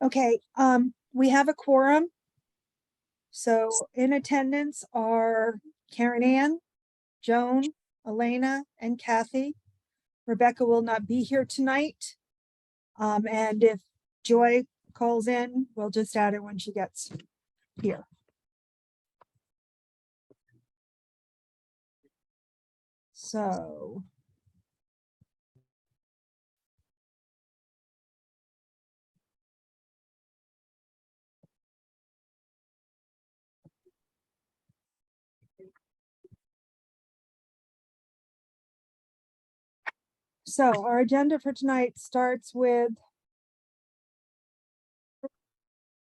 Okay, we have a quorum. So in attendance are Karen Ann, Joan, Elena, and Kathy. Rebecca will not be here tonight. And if Joy calls in, we'll just add it when she gets here. So. So our agenda for tonight starts with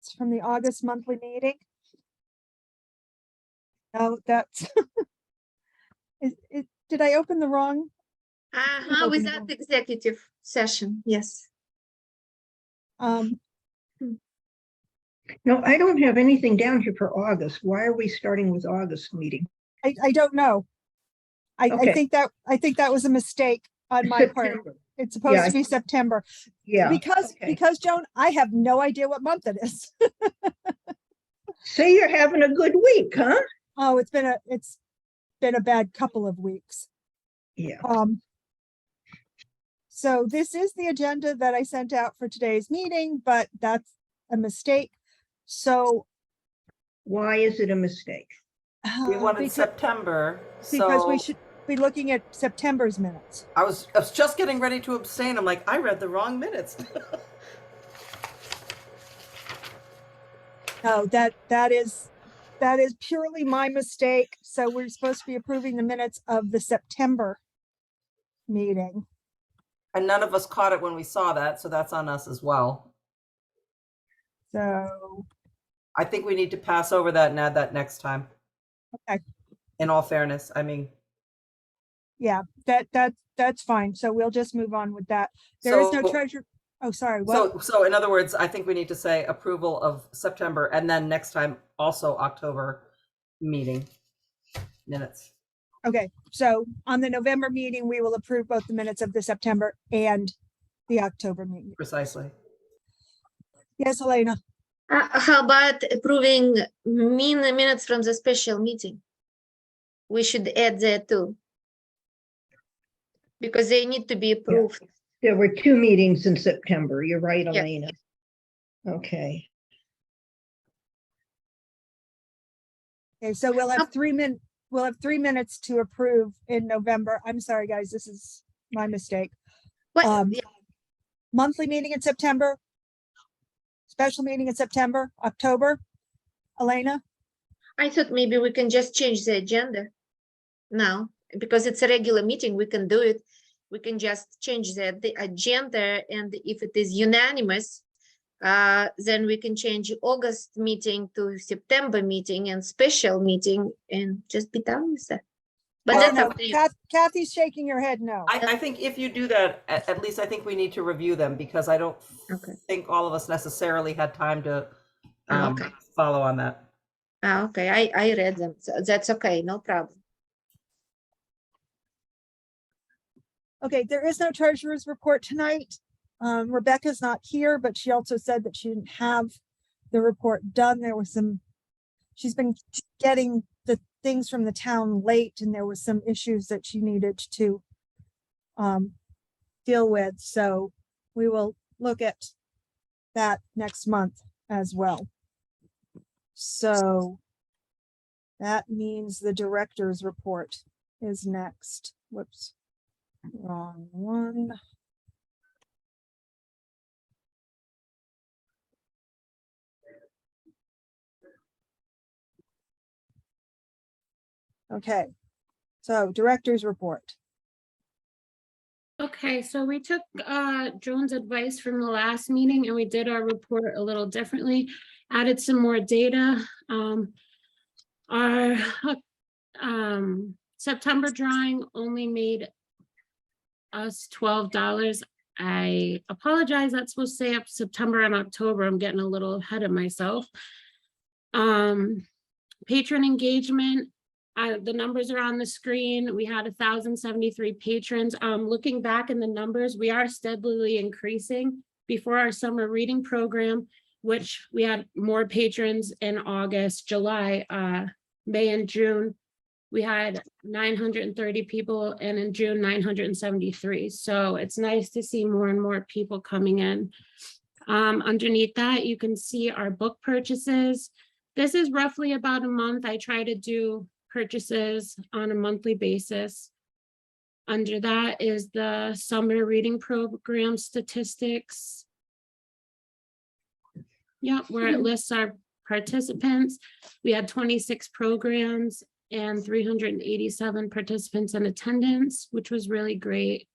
it's from the August monthly meeting. Oh, that's did I open the wrong? Without executive session, yes. No, I don't have anything down here for August. Why are we starting with August meeting? I don't know. Okay. I think that was a mistake on my part. September. It's supposed to be September. Yeah. Because Joan, I have no idea what month it is. Say you're having a good week, huh? Oh, it's been a bad couple of weeks. Yeah. So this is the agenda that I sent out for today's meeting, but that's a mistake. So Why is it a mistake? We wanted because September, we so should be looking at September's minutes. I was just getting ready to abstain. I'm like, I read the wrong minutes. No, that is purely my mistake. So we're supposed to be approving the minutes of the September meeting. And none of us caught it when we saw that, so that's on us as well. So, I think we need to pass over that and add that next time. okay. In all fairness, I mean. Yeah, that's fine. So we'll just move on with that. There is no treasure. Oh, sorry. What? So in other words, I think we need to say approval of September and then next time also October meeting minutes. Okay, so on the November meeting, we will approve both the minutes of the September and the October meeting. Precisely. Yes, Elena. How about approving minutes from the special meeting? We should add that too. Because they need to be approved. There were 2 meetings in September. You're right, Yeah. Elena. Okay. Okay, so we'll have 3 minutes. We'll have 3 minutes to approve in November. I'm sorry, guys, this is my mistake. What? Monthly meeting in September. Special meeting in September, October. Elena? I thought maybe we can just change the agenda now, because it's a regular meeting, we can do it. We can just change the agenda, and if it is unanimous, then we can change August meeting to September meeting and special meeting and just be done with that. But that's no, up to you. Kathy's shaking her head no. I think if you do that, at least I think we need to review them because I don't think all of us necessarily had time to follow on that. Okay, I read them, so that's okay, no problem. Okay, there is no treasurer's report tonight. Rebecca's not here, but she also said that she didn't have the report done. There was she's been getting the things from the town late, and there was some issues that she needed to deal with. So we will look at that next month as well. So that means the director's report is next. Whoops. Wrong one. Okay, so director's report. Okay, so we took Joan's advice from the last meeting and we did our report a little differently, added some more data. Our September drawing only made us $12. I apologize, that's supposed to say up September and October. I'm getting a little ahead of myself. Patron engagement, the numbers are on the screen. We had 1,073 patrons. Looking back in the numbers, we are steadily increasing. Before our summer reading program, which we had more patrons in August, July, May and June. We had 930 people, and in June, 973. So it's nice to see more and more people coming in. Underneath that, you can see our book purchases. This is roughly about a month. I try to do purchases on a monthly basis. Under that is the summer reading program statistics. Yeah, where it lists our participants. We had 26 programs and 387 participants in attendance, which was really great.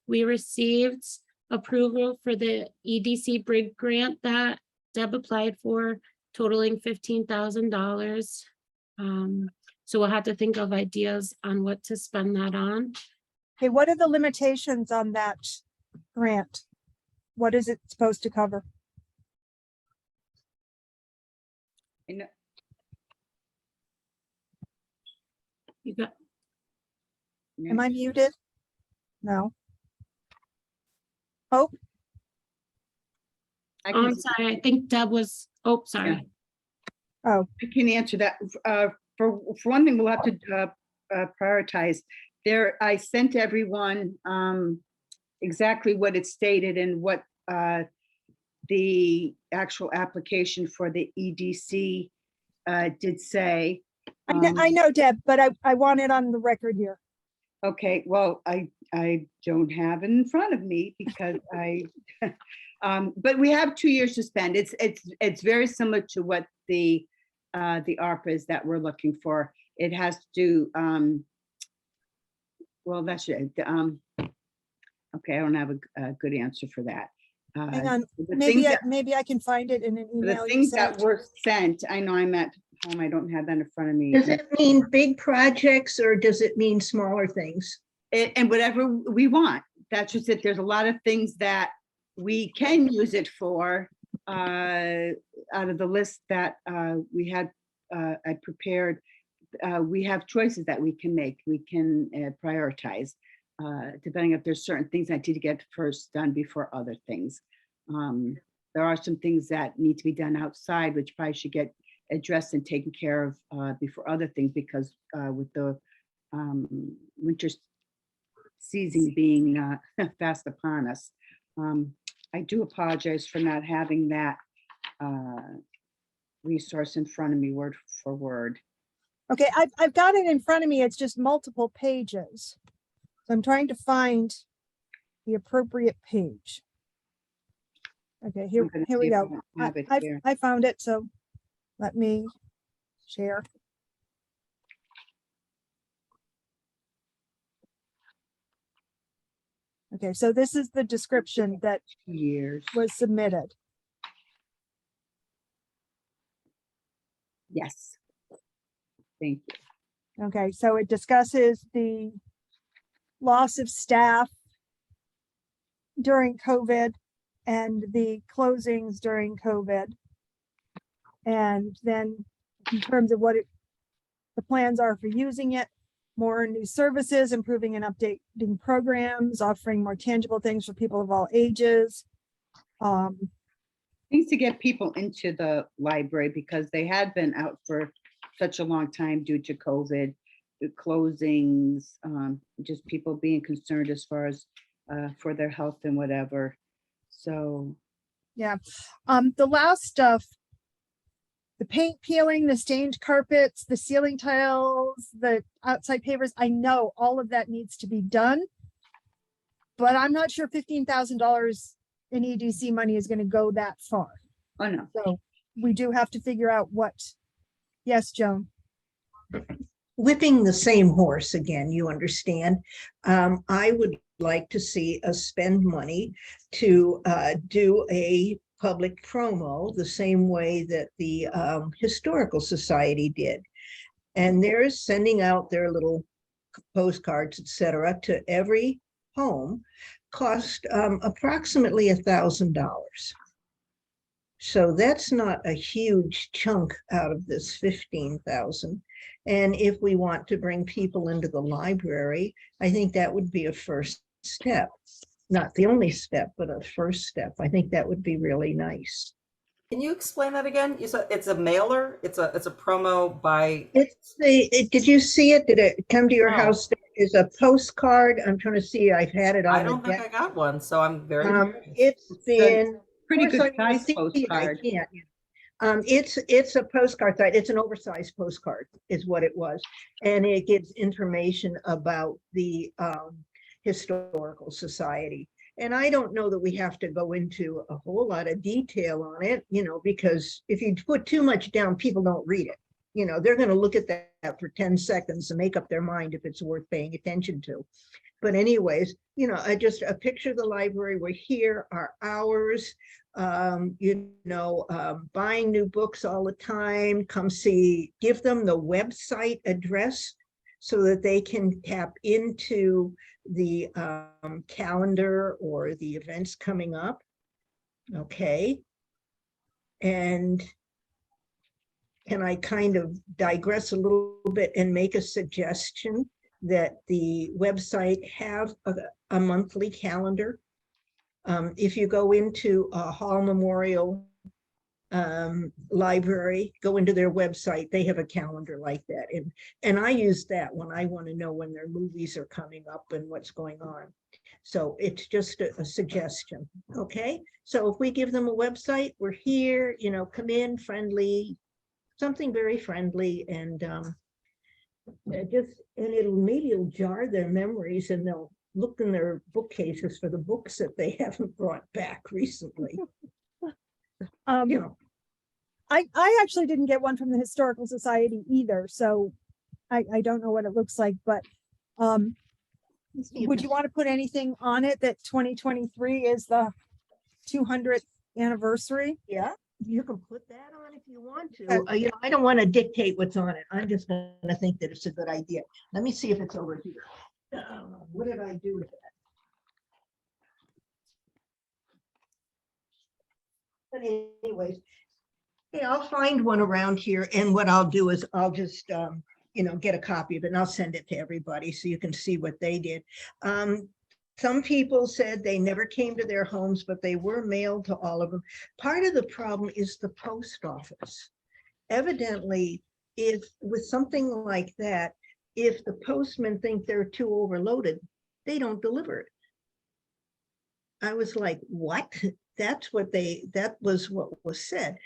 We received approval for the EDC Brig grant that Deb applied for, totaling $15,000. So we'll have to think of ideas on what to spend that on. Okay, what are the limitations on that grant? What is it supposed to cover? You got, Am I muted? No. Oh, I'm sorry, I think Deb was, oh, sorry. I can answer that. For one thing, we'll have to prioritize. There, I sent everyone exactly what it stated and what the actual application for the EDC did say. I know, Deb, but I want it on the record here. Okay, well, I don't have it in front of me because but we have 2 years to spend. It's very similar to what the ARPA is that we're looking for. It has to do, well, that's it. Okay, I don't have a good answer for that. Hang on, The maybe things maybe I can find it in an the email. you things that sent. were sent, I know I'm at home, I don't have that in front of me. Does it mean big projects or does it mean smaller things? And whatever we want. That's just it. There's a lot of things that we can use it for out of the list that we had, I prepared. We have choices that we can make. We can prioritize depending if there's certain things I need to get first done before other things. There are some things that need to be done outside, which probably should get addressed and taken care of before other things, because with the winter season being fast upon us. I do apologize for not having that resource in front of me word for word. Okay, I've got it in front of me. It's just multiple pages. So I'm trying to find the appropriate page. Okay, here I'm gonna we see if I go. don't have it here. I found it, so let me share. Okay, so this is the description that 2 years. was submitted. Yes. Thank you. Okay, so it discusses the loss of staff during COVID and the closings during COVID. And then in terms of what the plans are for using it, more new services, improving and updating programs, offering more tangible things for people of all ages. Needs to get people into the library because they had been out for such a long time due to COVID, the closings, just people being concerned as far as for their health and whatever. So Yeah, the last stuff, the paint peeling, the stained carpets, the ceiling tiles, the outside pavers, I know all of that needs to be done. But I'm not sure $15,000 in EDC money is going to go that far. oh no, So we do have to figure out what. Yes, Joan. Whipping the same horse again, you understand. I would like to see us spend money to do a public promo the same way that the Historical Society did. And they're sending out their little postcards, etc., to every home, cost approximately $1,000. So that's not a huge chunk out of this 15,000. And if we want to bring people into the library, I think that would be a first step. not the only step, but a first step. I think that would be really nice. Can you explain that again? You said it's a mailer? It's a promo by, Did you see it? Did it come to your No. house? There is a postcard. I'm trying to see. I've had it I on the don't think I desk. got one, so I'm very curious. It's been. Pretty of course, good I size see it, postcard. I can't. It's a postcard site. It's an oversized postcard is what it was. And it gives information about the Historical Society. And I don't know that we have to go into a whole lot of detail on it, because if you put too much down, people don't read it. They're going to look at that for 10 seconds and make up their mind if it's worth paying attention to. But anyways, just a picture of the library. We're here, our hours, buying new books all the time. Come see, give them the website address so that they can tap into the calendar or the events coming up. Okay. And can I kind of digress a little bit and make a suggestion that the website have a monthly calendar? If you go into a Hall Memorial library, go into their website, they have a calendar like that. And I use that when I want to know when their movies are coming up and what's going on. So it's just a suggestion. Okay. So if we give them a website, we're here, come in, friendly, something very friendly, and maybe it'll jar their memories, and they'll look in their bookcases for the books that they haven't brought back recently. I actually didn't get one from the Historical Society either, so I don't know what it looks like, but would you want to put anything on it that 2023 is the 200th anniversary? Yeah, you can put that on if you want to. I don't want to dictate what's on it. I'm just going to think that it's a good idea. Let me see if it's over here. What did I do with that? But anyways, I'll find one around here, and what I'll do is I'll just get a copy of it, and I'll send it to everybody so you can see what they did. Some people said they never came to their homes, but they were mailed to all of them. Part of the problem is the post office. Evidently, if with something like that, if the postmen think they're too overloaded, they don't deliver it. I was like, what? That was what was said.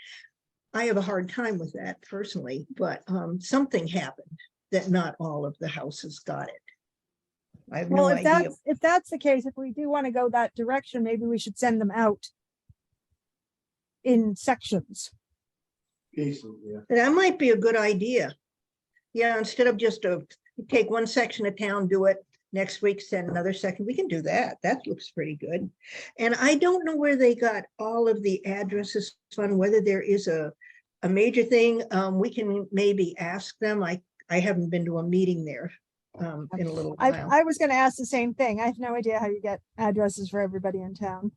I have a hard time with that personally, but something happened that not all of the houses got it. I have no idea. If that's the case, if we do want to go that direction, maybe we should send them out in sections. That might be a good idea. Yeah, instead of just take one section of town, do it next week, send another section. We can do that. That looks pretty good. And I don't know where they got all of the addresses from, whether there is a major thing. We can maybe ask them. I haven't been to a meeting there in a little while. I was going to ask the same thing. I have no idea how you get addresses for everybody in town.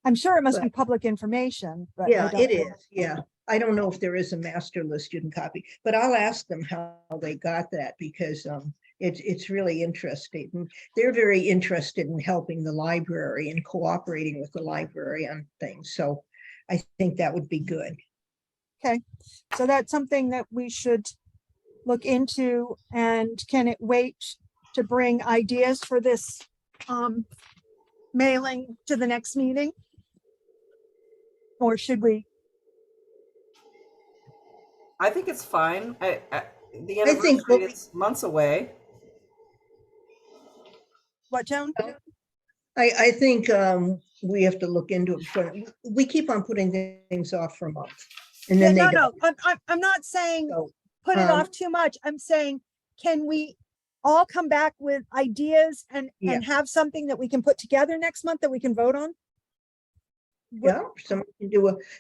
I'm sure it must be public information, but yeah, it is. Yeah. I don't know if there is a master list you can copy, but I'll ask them how they got that, because it's really interesting. And they're very interested in helping the library and cooperating with the library on things. So I think that would be good. Okay, so that's something that we should look into. And can it wait to bring ideas for this mailing to the next meeting? Or should we? I think it's fine. The anniversary is months away. What, Joan? I think we have to look into it. We keep on putting things off for months. And then I'm not saying put it off too much. I'm saying, can we all come back with ideas and have something that we can put together next month that we can vote on? Yeah,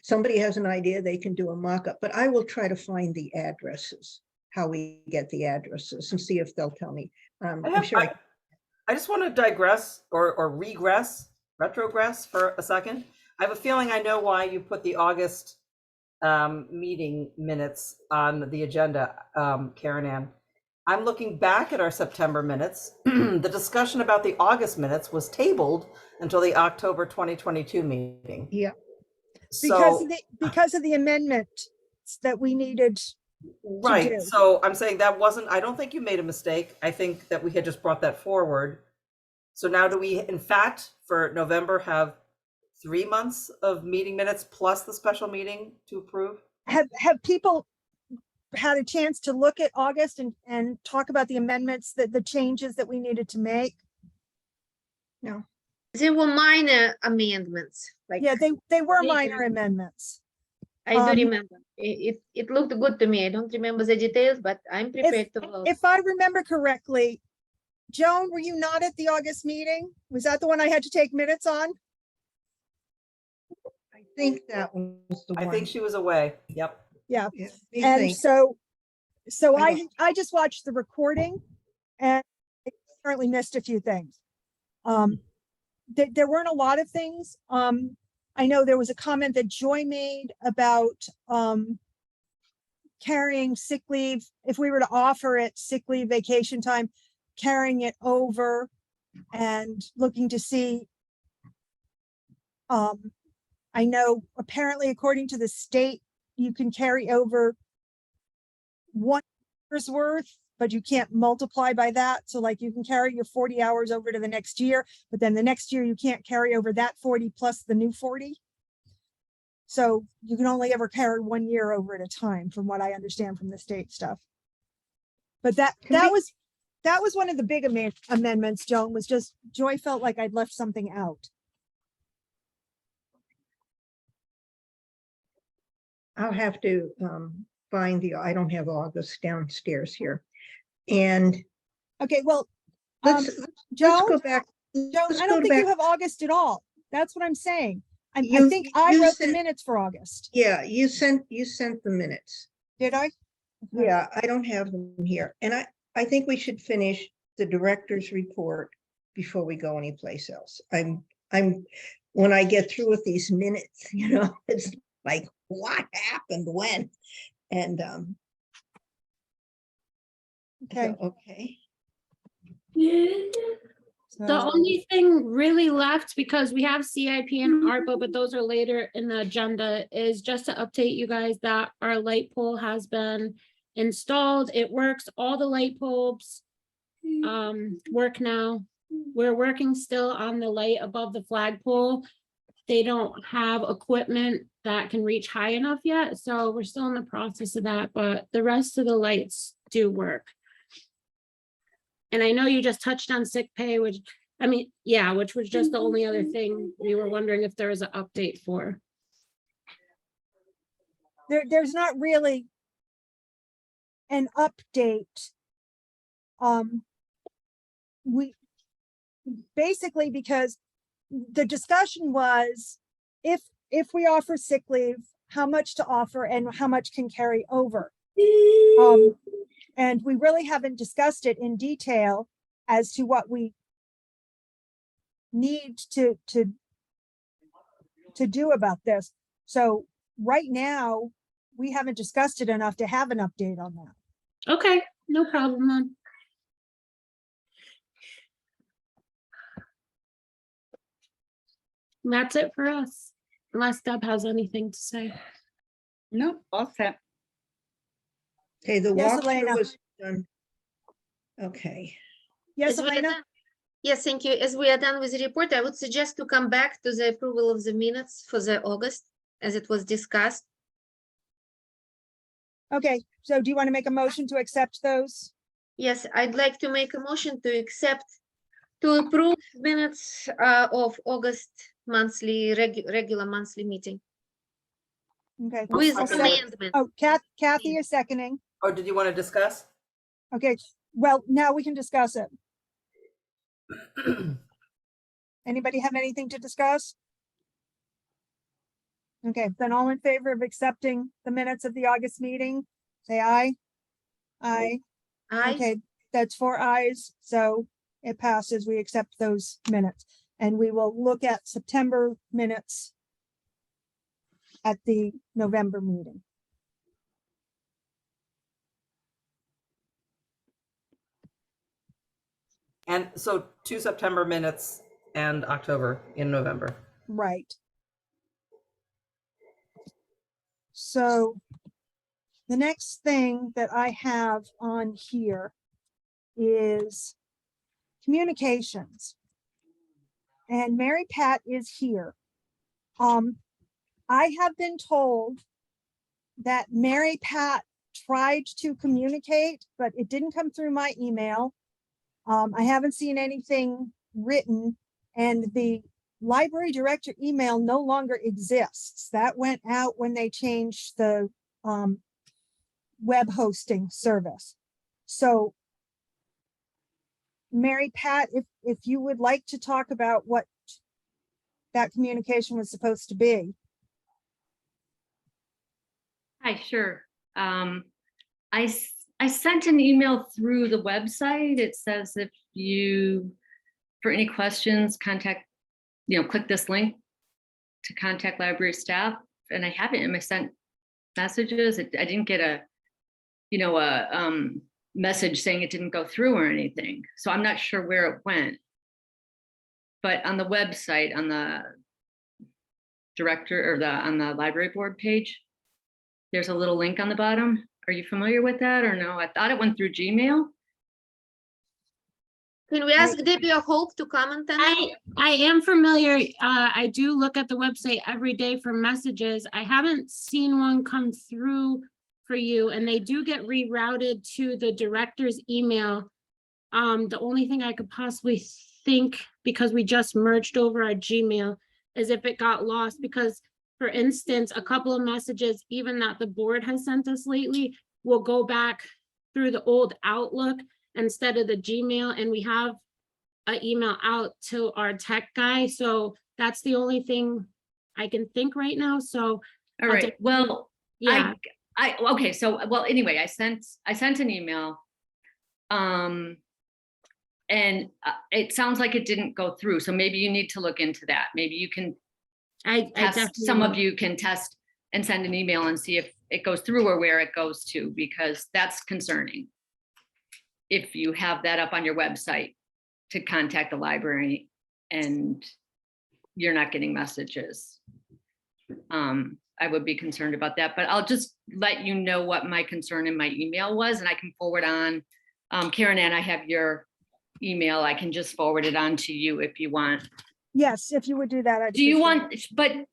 somebody has an idea, they can do a mock-up, but I will try to find the addresses, how we get the addresses, and see if they'll tell me. I'm sure I just want to digress or retrogress for a second. I have a feeling I know why you put the August meeting minutes on the agenda, Karen Ann. I'm looking back at our September minutes. The discussion about the August minutes was tabled until the October 2022 meeting. Yeah, Because So, of because of the amendment that we needed. right, do. so I'm saying that wasn't, I don't think you made a mistake. I think that we had just brought that forward. So now do we, in fact, for November, have 3 months of meeting minutes plus the special meeting to approve? Have people had a chance to look at August and talk about the amendments, the changes that we needed to make? no, There were minor amendments, like. Yeah, they were Later. minor amendments. I do Um, remember. It looked good to me. I don't remember the details, but I'm prepared to vote. If I remember correctly, Joan, were you not at the August meeting? Was that the one I had to take minutes on? I think that was the I one. think she was away. Yep. Yeah, me And think. so I I just watched the recording and I apparently missed a few things. There weren't a lot of things. I know there was a comment that Joy made about carrying sick leave. If we were to offer it sick leave vacation time, carrying it over and looking to see. I know apparently according to the state, you can carry over 1 year's worth, but you can't multiply by that. So like you can carry your 40 hours over to the next year, but then the next year you can't carry over that 40 plus the new 40. So you can only ever carry 1 year over at a time, from what I understand from the state stuff. But that was one of the big amendments, Joan, was just Joy felt like I'd left something out. I'll have to find I don't have August downstairs here. And Okay, well, let's Joan, go back. Joan, let's I go don't think you back. have August at all. That's what I'm saying. I You- think I you wrote the said- minutes for August. Yeah, you sent the minutes. Did I? Okay. Yeah, I don't have them here. And I think we should finish the director's report before we go anyplace else. When I get through with these minutes, it's like, what happened when? And Okay. okay. The So- only thing really left, because we have CIP and ARPA, but those are later in the agenda, is just to update you guys that our light pole has been installed. It works. All the light bulbs work now. We're working still on the light above the flagpole. They don't have equipment that can reach high enough yet, so we're still in the process of that, but the rest of the lights do work. And I know you just touched on sick pay, which was just the only other thing we were wondering if there was an update for. There's not really an update. We basically, because the discussion was if we offer sick leave, how much to offer and how much can carry over. And we really haven't discussed it in detail as to what we need to do about this. So right now, we haven't discussed it enough to have an update on that. Okay, no problem then. And that's it for us, unless Deb has anything to say. No, all set. Okay, the Yes, Elena. walkthrough was done. Okay, Yes, As we are Elena? done- Yes, thank you. As we are done with the report, I would suggest to come back to the approval of the minutes for the August, as it was discussed. Okay, so do you want to make a motion to accept those? Yes, I'd like to make a motion to approve minutes of August monthly, regular monthly meeting Okay. with I'll second. amendment. Oh, Kathy is seconding. Or did you want to discuss? Okay, well, now we can discuss it. Anybody have anything to discuss? Okay, then all in favor of accepting the minutes of the August meeting, say aye. Aye. Aye. Okay, that's 4 ayes, so it passes. We accept those minutes. And we will look at September minutes at the November meeting. And so 2 September minutes and October in November. Right. So the next thing that I have on here is communications. And Mary Pat is here. I have been told that Mary Pat tried to communicate, but it didn't come through my email. I haven't seen anything written, and the library director email no longer exists. That went out when they changed the web hosting service. So Mary Pat, if you would like to talk about what that communication was supposed to be. Hi, sure. I sent an email through the website. It says if you, for any questions, contact, click this link to contact library staff. And I haven't, and I sent messages. I didn't get a message saying it didn't go through or anything. So I'm not sure where it went. But on the website, on the director or on the library board page, there's a little link on the bottom. Are you familiar with that or no? I thought it went through Gmail. Can we ask Debbie or Hope to comment on it? I am familiar. I do look at the website every day for messages. I haven't seen one come through for you, and they do get rerouted to the director's email. The only thing I could possibly think, because we just merged over our Gmail, is if it got lost, because for instance, a couple of messages, even that the board has sent us lately, will go back through the old Outlook instead of the Gmail, and we have an email out to our tech guy. So that's the only thing I can think right now. So All right. Well, yeah, okay. So, well, anyway, I sent an email. And it sounds like it didn't go through. So maybe you need to look into that. Maybe you can I test, definitely some of will. you can test and send an email and see if it goes through or where it goes to, because that's concerning. If you have that up on your website to contact the library and you're not getting messages. I would be concerned about that, but I'll just let you know what my concern in my email was, and I can forward on. Karen Ann, I have your email. I can just forward it on to you if you want. Yes, if you would do that. I'd Do you appreciate want,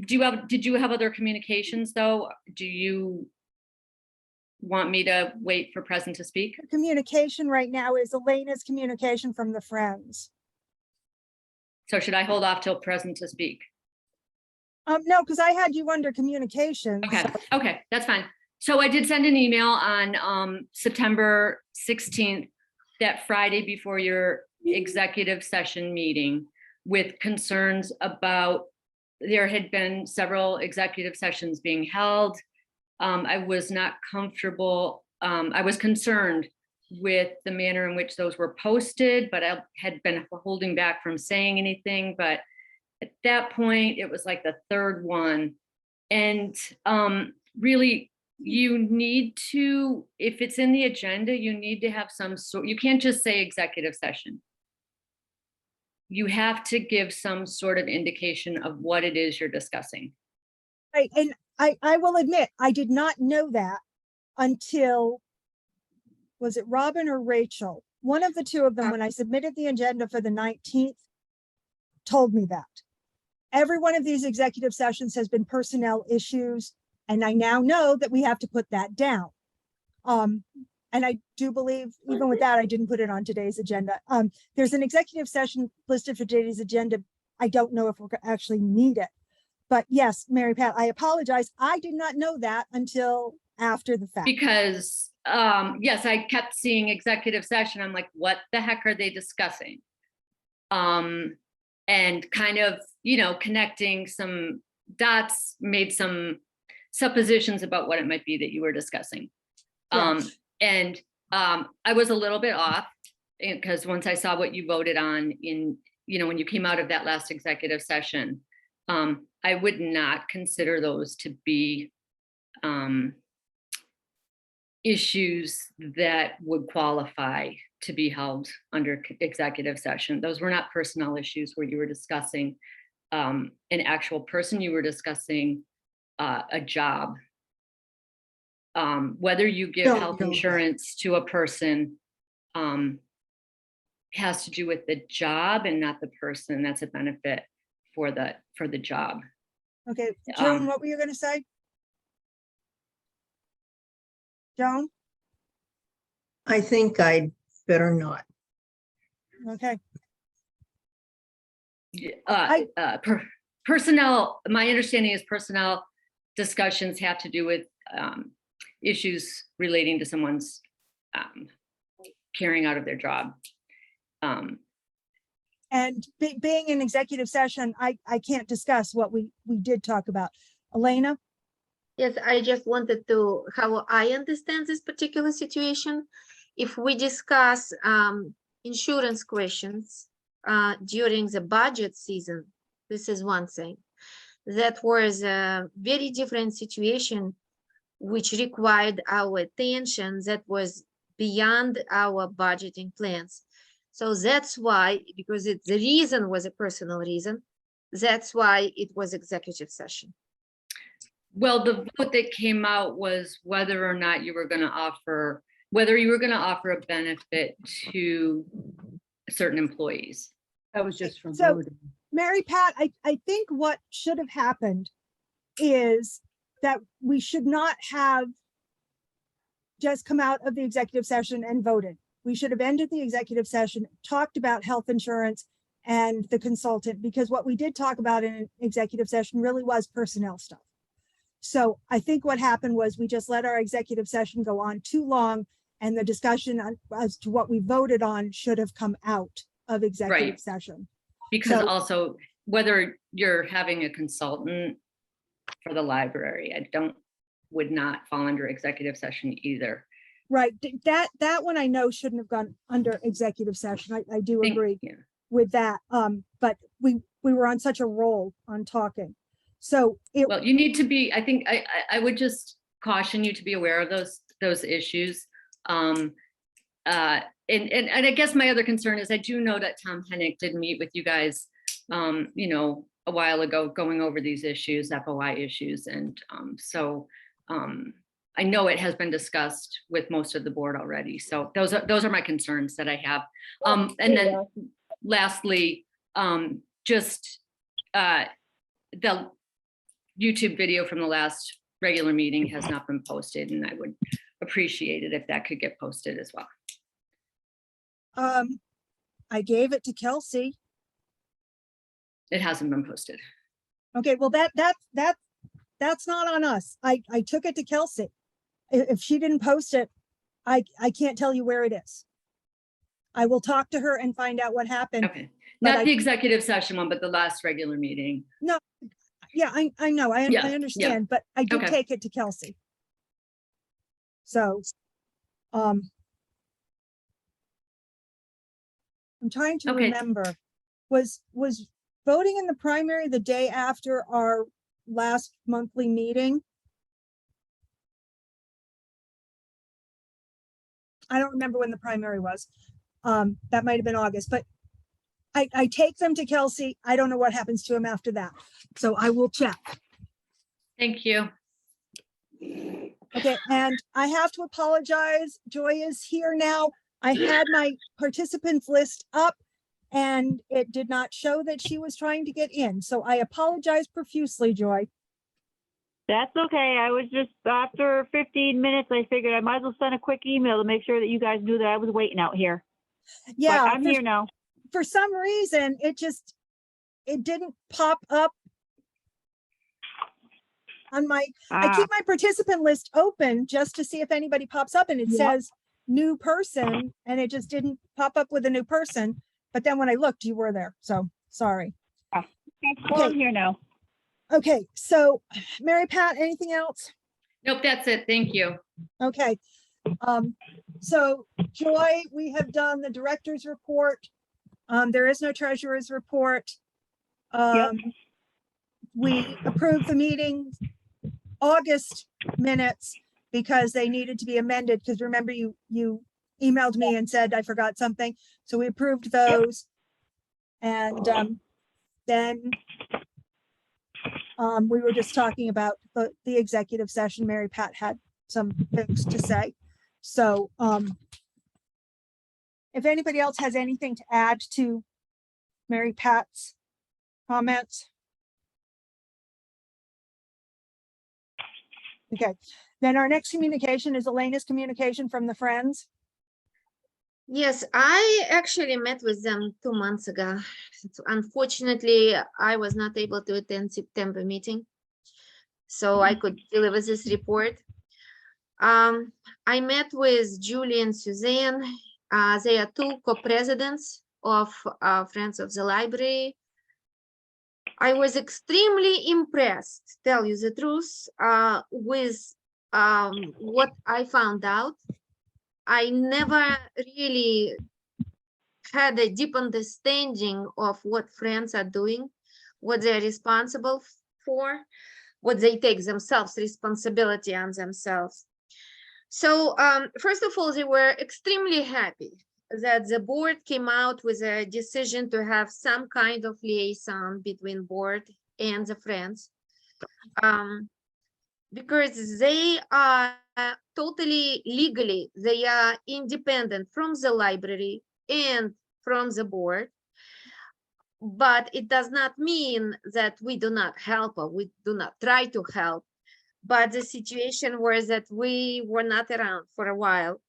but did you have other communications though? Do you want me to wait for Present to speak? it. Communication right now is Elena's communication from the Friends. So should I hold off till Present to speak? No, because I had you under communications. Okay, okay, that's fine. So I did send an email on September 16th, that Friday before your executive session meeting, with concerns about, there had been several executive sessions being held. I was not comfortable, I was concerned with the manner in which those were posted, but I had been holding back from saying anything. But at that point, it was like the third one. And really, you need to, if it's in the agenda, you need to have some sort, you can't just say executive session. You have to give some sort of indication of what it is you're discussing. Right, and I will admit, I did not know that until, was it Robin or Rachel? One of the two of them, when I submitted the agenda for the 19th, told me that. Every one of these executive sessions has been personnel issues, and I now know that we have to put that down. And I do believe, even with that, I didn't put it on today's agenda. There's an executive session listed for today's agenda. I don't know if we're gonna actually need it. But yes, Mary Pat, I apologize. I did not know that until after the fact. Because, yes, I kept seeing executive session. I'm like, what the heck are they discussing? And kind of, connecting some dots, made some suppositions about what it might be that you were discussing. Yes. And I was a little bit off, because once I saw what you voted on in, when you came out of that last executive session, I would not consider those to be issues that would qualify to be held under executive session. Those were not personnel issues where you were discussing an actual person, you were discussing a job. Whether you give Don't health know that. insurance to a person has to do with the job and not the person. That's a benefit for the job. Okay, Joan, Um, what were you gonna say? Joan? I think I'd better not. Okay, Personnel, my understanding is personnel discussions have to do with issues relating to someone's carrying out of their job. and being in executive session, I can't discuss what we did talk about. Elena? Yes, I just wanted to, how I understand this particular situation. If we discuss insurance questions during the budget season, this is one thing. That was a very different situation which required our attention, that was beyond our budgeting plans. So that's why, because the reason was a personal reason, that's why it was executive session. Well, the vote that came out was whether or not you were going to offer, a benefit to certain employees. That was just for So- voting. Mary Pat, I think what should have happened is that we should not have just come out of the executive session and voted. We should have ended the executive session, talked about health insurance and the consultant, because what we did talk about in an executive session really was personnel stuff. So I think what happened was we just let our executive session go on too long, and the discussion as to what we voted on should have come out of executive Right. session. Because So- also whether you're having a consultant for the library, would not fall under executive session either. Right, that one I know shouldn't have gone under executive session. I do Think- agree yeah. with that. But we were on such a roll on talking. So it, Well, you need to be, I think, I would just caution you to be aware of those issues. And I guess my other concern is I do know that Tom Hennick did meet with you guys, a while ago, going over these issues, FOI issues. And so I know it has been discussed with most of the board already. So those are my concerns that I have. And then lastly, just the YouTube video from the last regular meeting has not been posted, and I would appreciate it if that could get posted as well. I gave it to Kelsey. It hasn't been posted. Okay, well, that's not on us. I took it to Kelsey. If she didn't post it, I can't tell you where it is. I will talk to her and find out what happened. Okay, But not I- the executive session one, but the last regular meeting. Yeah, I know, I Yeah, yeah. understand, but I did Okay. take it to Kelsey. So, I'm trying to Okay. remember, was voting in the primary the day after our last monthly meeting? I don't remember when the primary was. That might have been August, but I take them to Kelsey. I don't know what happens to him after that. So I will check. Thank you. Okay, and I have to apologize. Joy is here now. I had my participants list up and it did not show that she was trying to get in. So I apologize profusely, Joy. That's okay. I was just, after 15 minutes, I figured I might as well send a quick email to make sure that you guys knew that I was waiting out here. But Yeah, I'm here now. for some reason, it didn't pop up on my, I Ah, keep my participant list open just to see if anybody pops up and it Yeah. says new person and it just didn't pop up with a new person. But then when I looked, you were there. So sorry. okay, well, I'm okay. here now. Okay, so Mary Pat, anything else? Nope, that's it. Thank you. Okay. So Joy, we have done the director's report. There is no treasurer's report. We approved the meeting August minutes. because they needed to be amended, because remember you emailed me and said I forgot something, so we approved those. And then we were just talking about the executive session. Mary Pat had some things to say. So if anybody else has anything to add to Mary Pat's comments. Okay, then our next communication is Elena's communication from the Friends. Yes, I actually met with them 2 months ago. Unfortunately, I was not able to attend September meeting, so I could deliver this report. I met with Julie and Suzanne. They are two co-presidents of Friends of the Library. I was extremely impressed, tell you the truth, with what I found out. I never really had a deep understanding of what Friends are doing, what they're responsible for, what they take themselves, responsibility on themselves. So first of all, they were extremely happy that the board came out with a decision to have some kind of liaison between board and the Friends. Because they are totally legally, they are independent from the library and from the board. But it does not mean that we do not help or we do not try to help. But the situation was that we were not around for a while.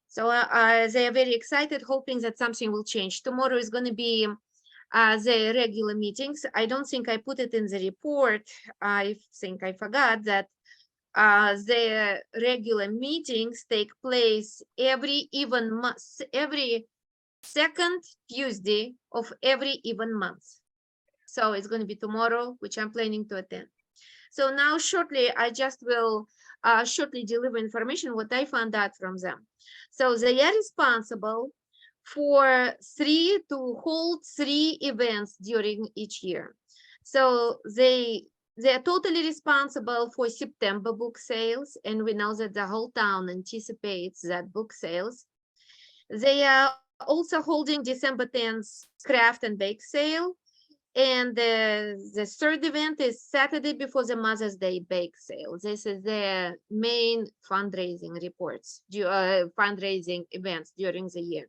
So they are very excited, hoping that something will change. Tomorrow is going to be the regular meetings. I don't think I put it in the report. I think I forgot that the regular meetings take place every even month, every second Tuesday of every even month. So it's going to be tomorrow, which I'm planning to attend. So now shortly, I just will shortly deliver information what I found out from them. So they are responsible for to hold 3 events during each year. So they are totally responsible for September book sales, and we know that the whole town anticipates that book sales. They are also holding December 10th craft and bake sale, and the third event is Saturday before the Mother's Day bake sale. This is their main fundraising reports, fundraising events during the year.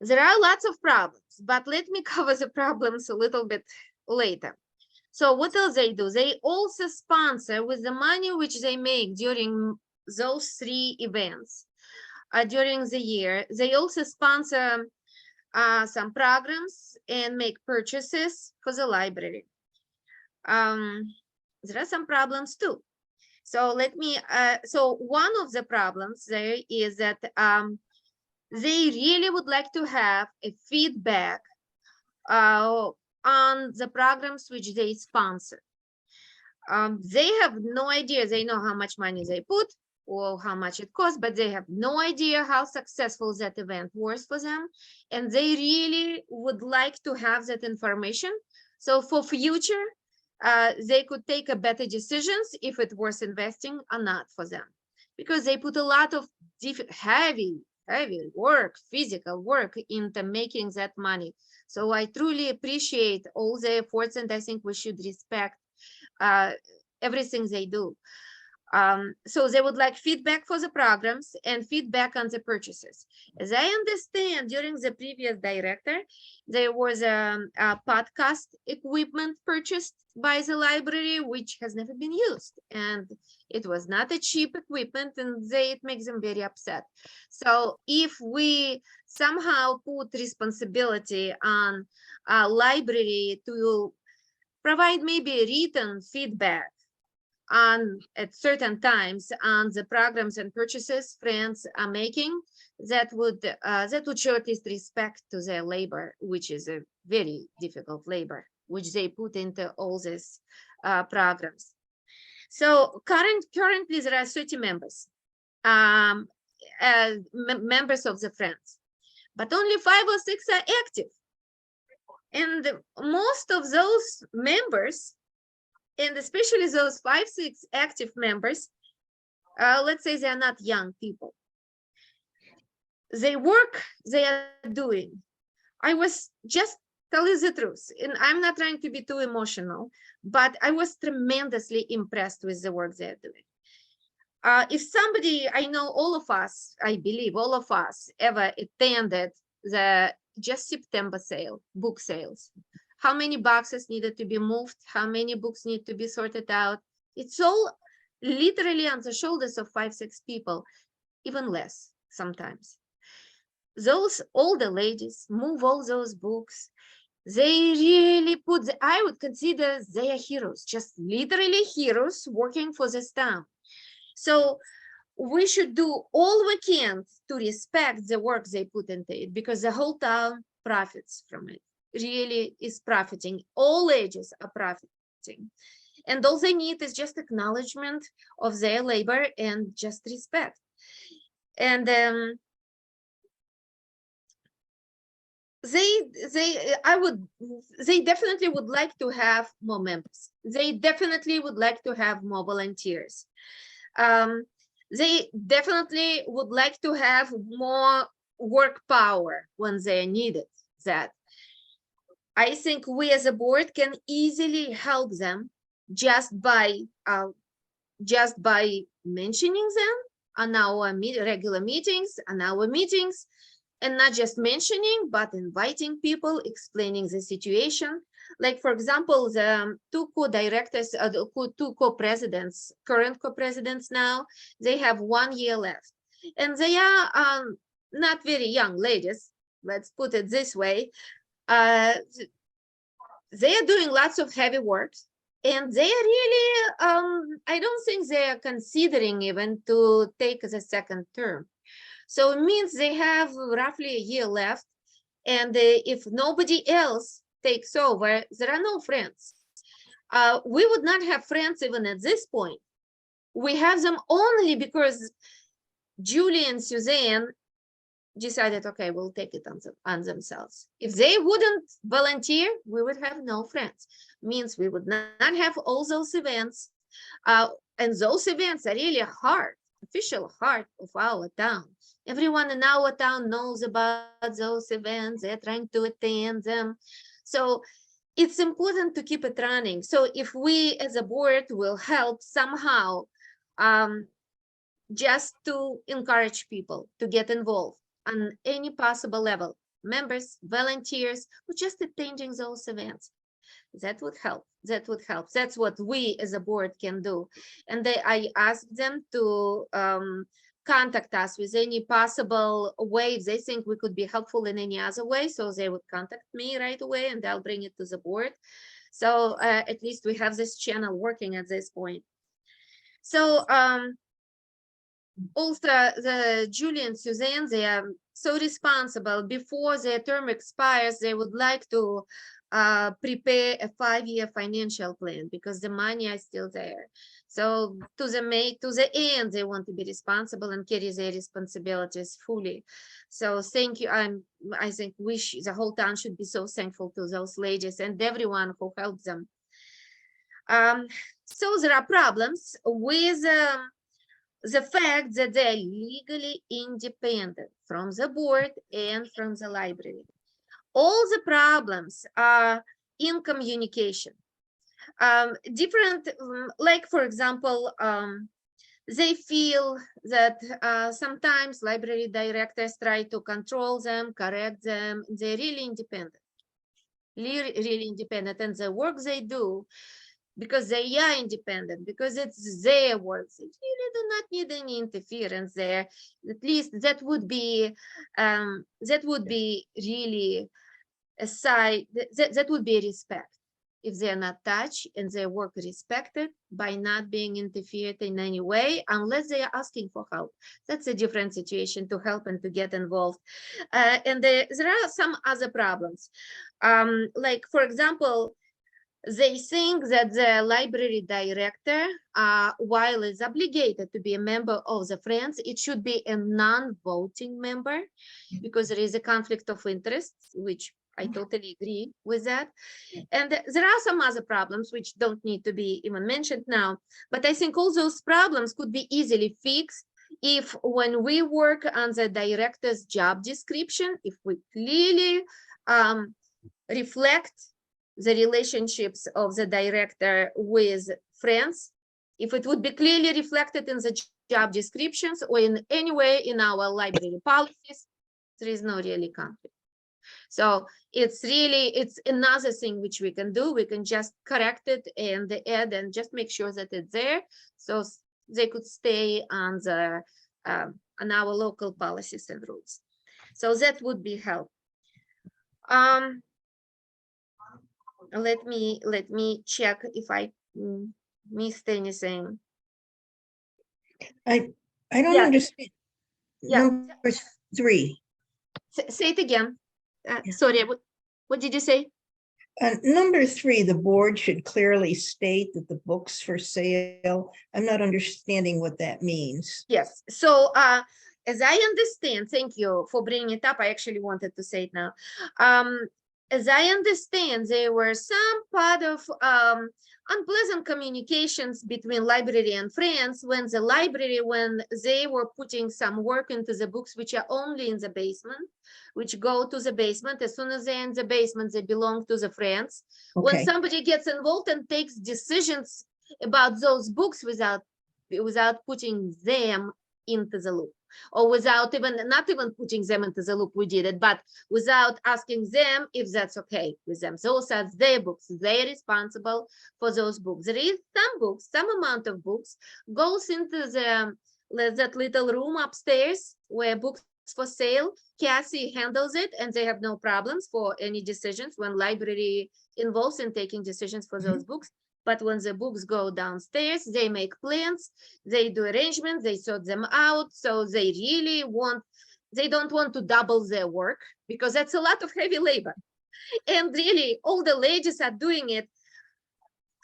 There are lots of problems, but let me cover the problems a little bit later. So what else they do? They also sponsor with the money which they make during those 3 events during the year. They also sponsor some programs and make purchases for the library. There are some problems too. So let me, so one of the problems there is that they really would like to have a feedback on the programs which they sponsor. They have no idea. They know how much money they put or how much it costs, but they have no idea how successful that event was for them. And they really would like to have that information. So for future, they could take a better decisions if it was investing or not for them, because they put a lot of heavy work, physical work into making that money. So I truly appreciate all the efforts, and I think we should respect everything they do. So they would like feedback for the programs and feedback on the purchases. As I understand, during the previous director, there was a podcast equipment purchased by the library, which has never been used. And it was not a cheap equipment, and it makes them very upset. So if we somehow put responsibility on a library to provide maybe written feedback at certain times on the programs and purchases Friends are making, that would show at least respect to their labor, which is a very difficult labor, which they put into all these programs. So currently there are 30 members, members of the Friends, but only 5 or 6 are active. And most of those members And especially those 5, 6 active members, let's say they are not young people. They work, they are doing. I was just tell you the truth, and I'm not trying to be too emotional, but I was tremendously impressed with the work they're doing. If somebody, I know all of us, I believe all of us ever attended the just September sale, book sales. How many boxes needed to be moved? How many books need to be sorted out? It's all literally on the shoulders of 5, 6 people, even less sometimes. Those older ladies move all those books. They really put, I would consider they are heroes, just literally heroes working for this town. So we should do all we can to respect the work they put into it, because the whole town profits from it, really is profiting. All ages are profiting. And all they need is just acknowledgement of their labor and just respect. And they definitely would like to have more members. They definitely would like to have more volunteers. They definitely would like to have more work power when they needed that. I think we as a board can easily help them just by mentioning them on our regular meetings, and not just mentioning, but inviting people, explaining the situation. Like, for example, the 2 co-directors, the 2 co-presidents, current co-presidents now, they have 1 year left. And they are not very young ladies, let's put it this way. They are doing lots of heavy work. And they are really, I don't think they are considering even to take the 2nd term. So it means they have roughly a year left. And if nobody else takes over, there are no friends. We would not have friends even at this point. We have them only because Julie and Suzanne decided, okay, we'll take it on themselves. If they wouldn't volunteer, we would have no friends. Means we would not have all those events. And those events are really official heart of our town. Everyone in our town knows about those events. They're trying to attend them. So it's important to keep it running. So if we as a board will help somehow, just to encourage people to get involved on any possible level, members, volunteers, or just attending those events, that would help. That would help. That's what we as a board can do. And I asked them to contact us with any possible way they think we could be helpful in any other way. So they would contact me right away and I'll bring it to the board. So at least we have this channel working at this point. So also the Julie and Suzanne, they are so responsible. Before their term expires, they would like to prepare a 5-year financial plan because the money is still there. So to the end, they want to be responsible and carry their responsibilities fully. So thank you. I think the whole town should be so thankful to those ladies and everyone who helped them. So there are problems with the fact that they're legally independent from the board and from the library. All the problems are in communication. Different, like for example, they feel that sometimes library directors try to control them, correct them. They're really independent, really independent, and the work they do, because they are independent, because it's their work, they really do not need any interference there. At least that would be really a side, that would be respect. If they're not touched and their work respected by not being interfered in any way, unless they are asking for help. That's a different situation, to help and to get involved. And there are some other problems. Like, for example, they think that the library director, while is obligated to be a member of the Friends, it should be a non-voting member because there is a conflict of interest, which I totally agree with that. And there are some other problems which don't need to be even mentioned now, but I think all those problems could be easily fixed if when we work on the director's job description, if we clearly reflect the relationships of the director with Friends, if it would be clearly reflected in the job descriptions or in any way in our library policies, there is no really conflict. So it's another thing which we can do. We can just correct it and add and just make sure that it's there. So they could stay on on our local policies and rules. So that would be help. Let me check if I missed anything. I don't Yeah. understand. Yeah. Number 3. Say it again. Yeah. Sorry, what did you say? Number 3, the board should clearly state that the books for sale. I'm not understanding what that means. Yes, so as I understand, thank you for bringing it up. I actually wanted to say it now. As I understand, there were some part of unpleasant communications between library and Friends when the library, when they were putting some work into the books which are only in the basement, which go to the basement. As soon as they're in the basement, they belong to the Friends. When Okay. somebody gets involved and takes decisions about those books without putting them into the loop, or without not even putting them into the loop, we did it, but without asking them if that's okay with them. Those are their books. They're responsible for those books. There is some books, some amount of books goes into that little room upstairs where books for sale. Cassie handles it and they have no problems for any decisions when library involves in taking decisions for those books. But when the books go downstairs, they make plans, they do arrangements, they sort them out. So they don't want to double their work because that's a lot of heavy labor. And really, all the ladies are doing it.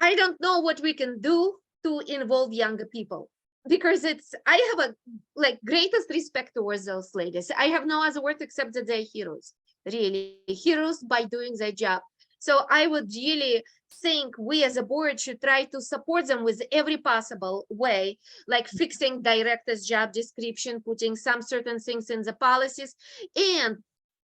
I don't know what we can do to involve younger people because I have a greatest respect towards those ladies. I have no other word except that they're heroes, really heroes by doing their job. So I would really think we as a board should try to support them with every possible way, like fixing director's job description, putting some certain things in the policies, and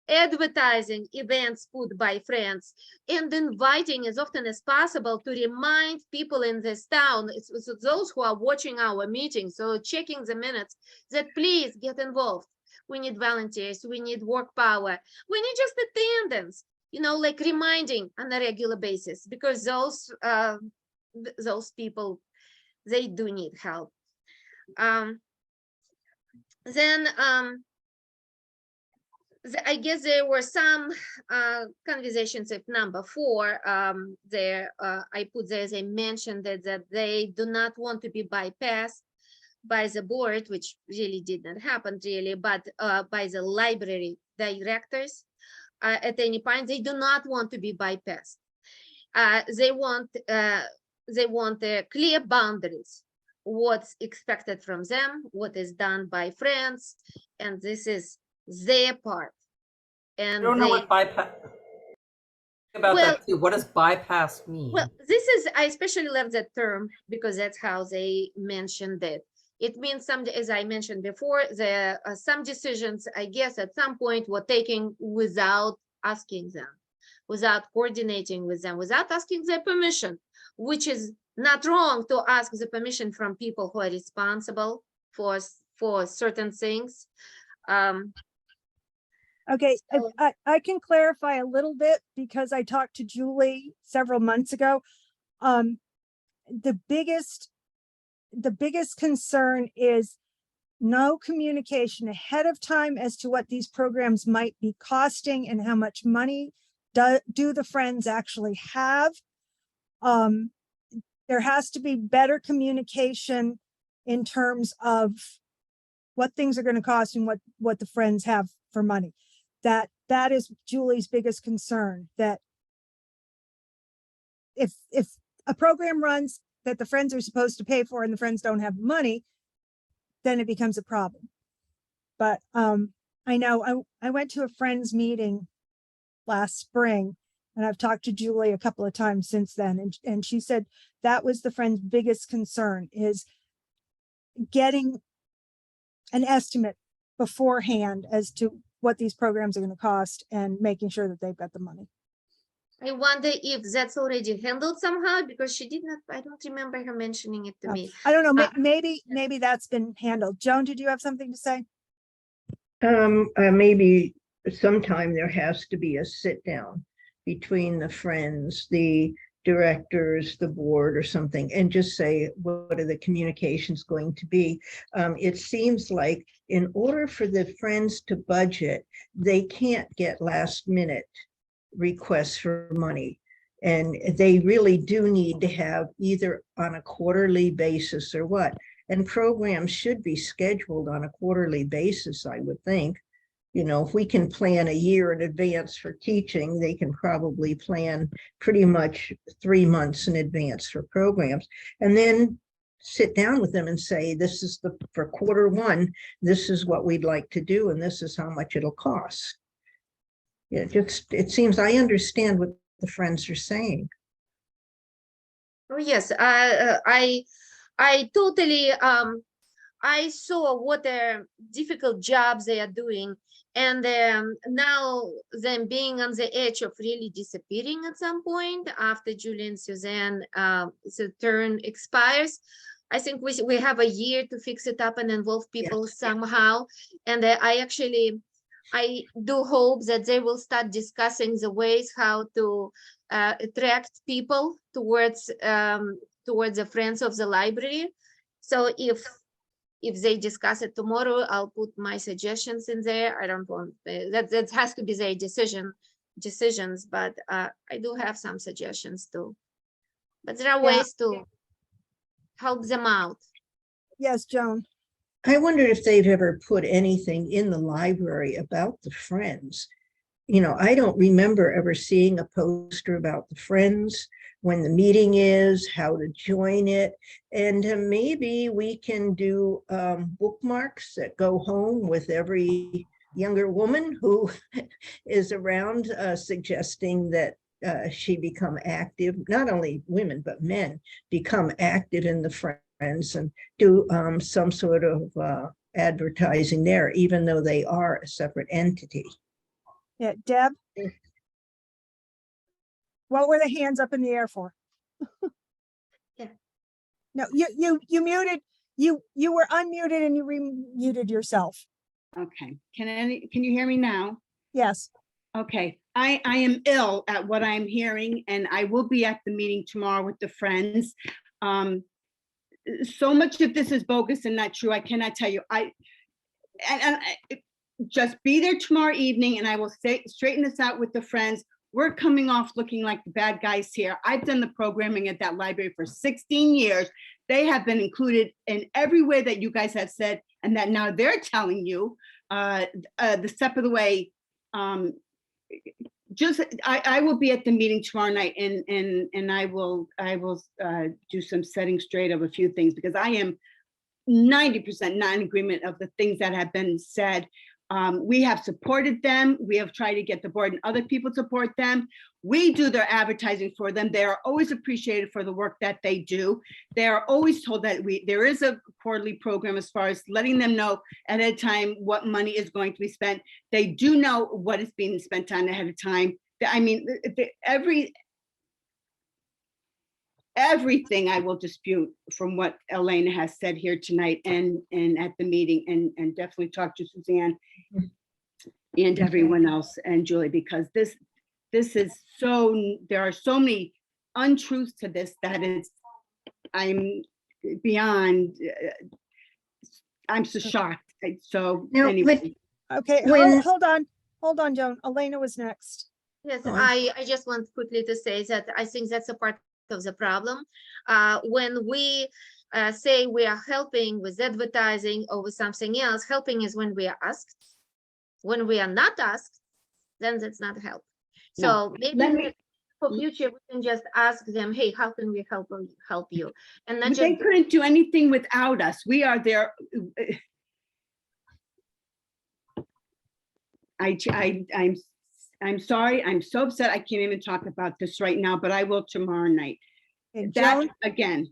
advertising events put by Friends, and inviting as often as possible to remind people in this town, it's those who are watching our meetings, so checking the minutes, that please get involved. We need volunteers, we need work power, we need just attendance, like reminding on a regular basis, because those people, they do need help. I guess there were some conversations at number 4 there. I put there, they mentioned that they do not want to be bypassed by the board, which really did not happen really, but by the library directors at any point. They do not want to be bypassed. They want clear boundaries, what's expected from them, what is done by Friends, and this is their part. And I don't know what bypass about that too. What does bypass mean? Well, I especially love that term because that's how they mentioned it. It means as I mentioned before, some decisions, I guess, at some point were taken without asking them, without coordinating with them, without asking their permission, which is not wrong to ask the permission from people who are responsible for certain things. Okay, if I can clarify a little bit because I talked to Julie several months ago. The biggest concern is no communication ahead of time as to what these programs might be costing and how much money do the Friends actually have. There has to be better communication in terms of what things are going to cost and what the Friends have for money. That is Julie's biggest concern, that if a program runs that the Friends are supposed to pay for and the Friends don't have money, then it becomes a problem. But I know I went to a Friends meeting last spring, and I've talked to Julie a couple of times since then, and she said that was the Friends' biggest concern, is getting an estimate beforehand as to what these programs are going to cost and making sure that they've got the money. I wonder if that's already handled somehow, because she did not, I don't remember her mentioning it to Oh, me. I don't know, Uh, maybe that's been handled. Joan, did you have something to say? Maybe sometime there has to be a sit down between the Friends, the directors, the board or something, and just say, what are the communications going to be? It seems like in order for the Friends to budget, they can't get last minute requests for money. And they really do need to have either on a quarterly basis or what. And programs should be scheduled on a quarterly basis, I would think. You know, if we can plan a year in advance for teaching, they can probably plan pretty much 3 months in advance for programs. And then sit down with them and say, this is for quarter one, this is what we'd like to do, and this is how much it'll cost. It seems I understand what the Friends are saying. Oh, yes, I totally, I saw what a difficult jobs they are doing. And now them being on the edge of really disappearing at some point after Julie and Suzanne, the term expires. I think we have a year to fix it up and involve people somehow. And I do hope that they will start discussing the ways how to attract people towards the Friends of the Library. So if they discuss it tomorrow, I'll put my suggestions in there. I don't want that has to be their decisions, but I do have some suggestions too. But there are ways to help them out. Yes, Joan. I wonder if they've ever put anything in the library about the Friends. You know, I don't remember ever seeing a poster about the Friends, when the meeting is, how to join it. And maybe we can do bookmarks that go home with every younger woman who is around, suggesting that she become active, not only women, but men become active in the Friends, and do some sort of advertising there, even though they are a separate entity. Yeah, Deb? What were the hands up in the air for? Yeah. No, you muted, you were unmuted and you remuted yourself. Okay, can you hear me now? Yes. Okay, I am ill at what I'm hearing, and I will be at the meeting tomorrow with the Friends. So much of this is bogus and not true. I cannot tell you. Just be there tomorrow evening, and I will straighten this out with the Friends. We're coming off looking like the bad guys here. I've done the programming at that library for 16 years. They have been included in every way that you guys have said, and that now they're telling you the step of the way. I will be at the meeting tomorrow night, and I will do some setting straight of a few things, because I am 90% not in agreement of the things that have been said. We have supported them. We have tried to get the board and other people support them. We do their advertising for them. They are always appreciated for the work that they do. They are always told that there is a quarterly program as far as letting them know at a time what money is going to be spent. They do know what is being spent on ahead of time. I mean, everything I will dispute from what Elena has said here tonight and at the meeting, and definitely talk to Suzanne and everyone else and Julie, because this is so, there are so many untruths to this that I'm beyond, I'm so shocked. So No, anyway. Okay, When- hold on, Joan. Elena was next. Yes, Go on. I just want quickly to say that I think that's a part of the problem. When we say we are helping with advertising or with something else, helping is when we are asked. When we are not asked, then that's not help. No. So maybe Let me- for future, we can just ask them, hey, how can we help you? And not They just, couldn't do anything without us. We are their. I'm sorry. I'm so upset. I can't even talk about this right now, but I will tomorrow night. And That Joan, again,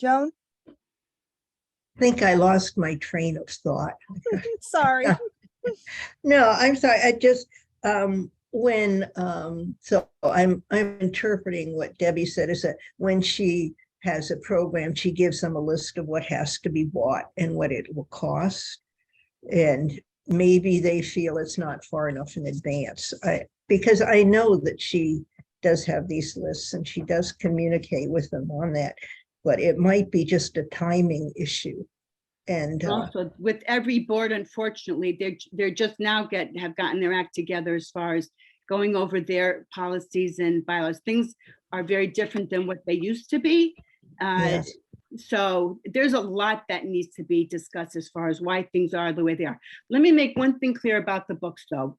Joan, I think I lost my train of thought. sorry. No, I'm sorry. I just, so I'm interpreting what Debbie said is that when she has a program, she gives them a list of what has to be bought and what it will cost. And maybe they feel it's not far enough in advance. Because I know that she does have these lists and she does communicate with them on that, but it might be just a timing issue. And also with every board, unfortunately, they're just now have gotten their act together as far as going over their policies and bylaws. Things are very different than what they used to be. yes. So there's a lot that needs to be discussed as far as why things are the way they are. Let me make one thing clear about the books though.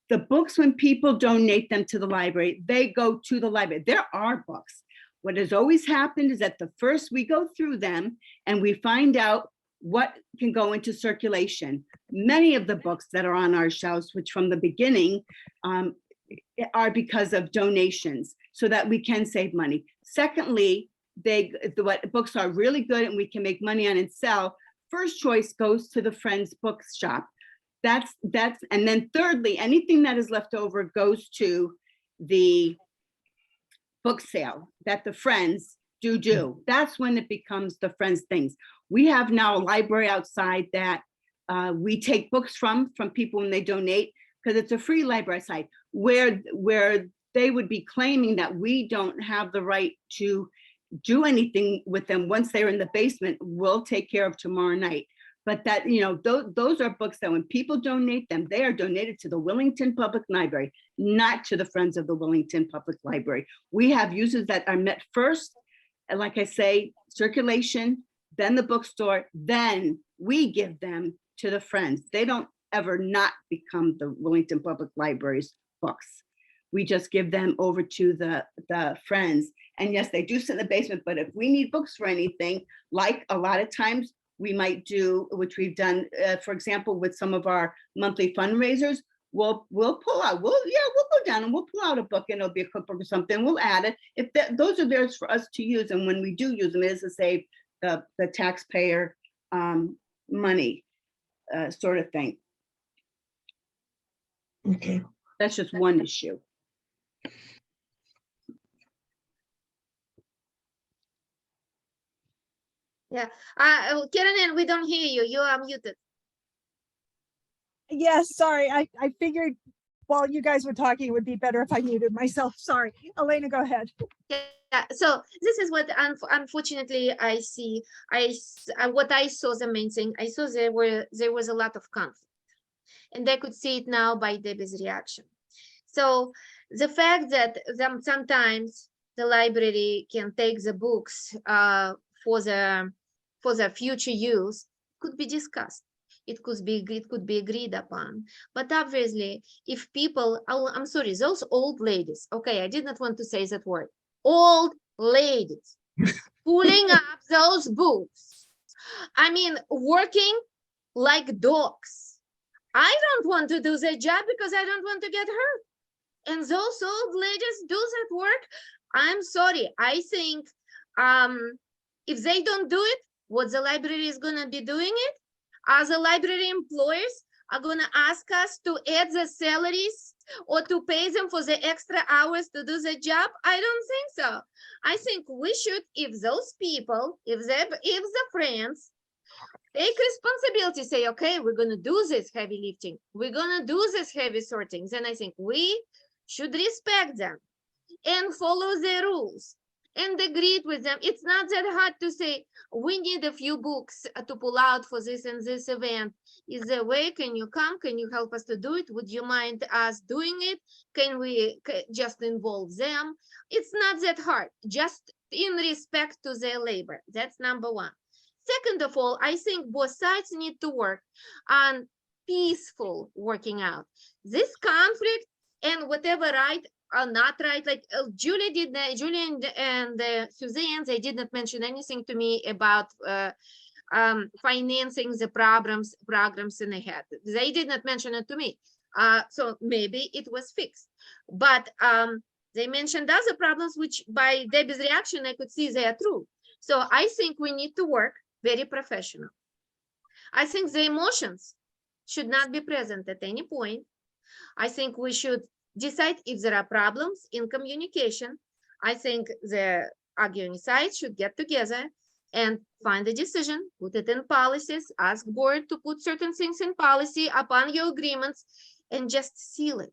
The books, when people donate them to the library, they go to the library. There are books. What has always happened is that the first we go through them and we find out what can go into circulation. Many of the books that are on our shelves, which from the beginning are because of donations so that we can save money. Secondly, what books are really good and we can make money on and sell, first choice goes to the Friends Bookshop. That's and then thirdly, anything that is left over goes to the book sale that the Friends do. That's when it becomes the Friends things. We have now a library outside that we take books from people when they donate, because it's a free library site where they would be claiming that we don't have the right to do anything with them once they're in the basement. We'll take care of tomorrow night. But that, those are books that when people donate them, they are donated to the Wellington Public Library, not to the Friends of the Wellington Public Library. We have uses that are met first, and like I say, circulation, then the bookstore, then we give them to the Friends. They don't ever not become the Wellington Public Library's books. We just give them over to the Friends. And yes, they do sit in the basement, but if we need books for anything, like a lot of times we might do, which we've done, for example, with some of our monthly fundraisers, we'll pull out, we'll go down and we'll pull out a book and it'll be a cookbook or something. We'll add it. If those are theirs for us to use. And when we do use them, it is to save the taxpayer money, sort of thing. Okay. That's just one issue. Karen Ann, we don't hear you. You are muted. Yes, sorry. I figured while you guys were talking, it would be better if I muted myself. Sorry. Elena, go ahead. Yeah, so this is what unfortunately I see. What I saw, the main thing I saw, there was a lot of conflict, and I could see it now by Debbie's reaction. So the fact that sometimes the library can take the books for the future use could be discussed. It could be agreed upon. But obviously, if people, I'm sorry, those old ladies, okay, I did not want to say that word, old ladies pulling up those books, I mean, working like dogs. I don't want to do that job because I don't want to get hurt. And those old ladies do that work. I'm sorry. I think if they don't do it, what the library is going to be doing it, are the library employers are going to ask us to add the salaries or to pay them for the extra hours to do the job? I don't think so. I think we should, if those people, if the Friends take responsibility, say, okay, we're going to do this heavy lifting, we're going to do this heavy sorting, then I think we should respect them and follow their rules and agreed with them. It's not that hard to say, we need a few books to pull out for this and this event. Is there a way? Can you come? Can you help us to do it? Would you mind us doing it? Can we just involve them? It's not that hard, just in respect to their labor. That's number one. Second of all, I think both sides need to work on peaceful working out. This conflict and whatever right are not right. Like Julie did, Julie and Suzanne, they did not mention anything to me about financing the programs in ahead. They did not mention it to me. So maybe it was fixed. But they mentioned other problems, which by Debbie's reaction, I could see they are true. So I think we need to work very professional. I think the emotions should not be present at any point. I think we should decide if there are problems in communication. I think the arguing sides should get together and find a decision, put it in policies, ask board to put certain things in policy upon your agreements, and just seal it.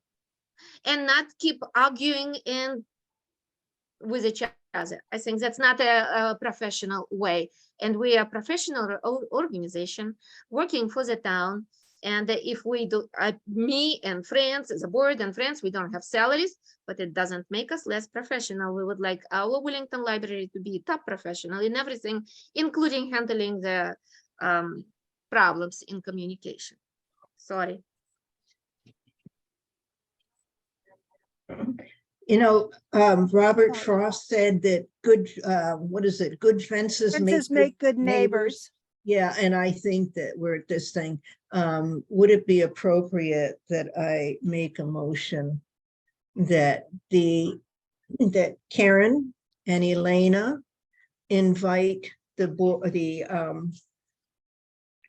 And not keep arguing and with each other. I think that's not a professional way. And we are a professional organization working for the town. And if we do, me and friends, the board and friends, we don't have salaries, but it doesn't make us less professional. We would like our Wellington Library to be top professional in everything, including handling the problems in communication. Sorry. You know, Robert Oh. Frost said that good, what is it? Good fences Fences make good neighbors. Yeah, and I think that we're at this thing. Would it be appropriate that I make a motion that that Karen and Elena invite the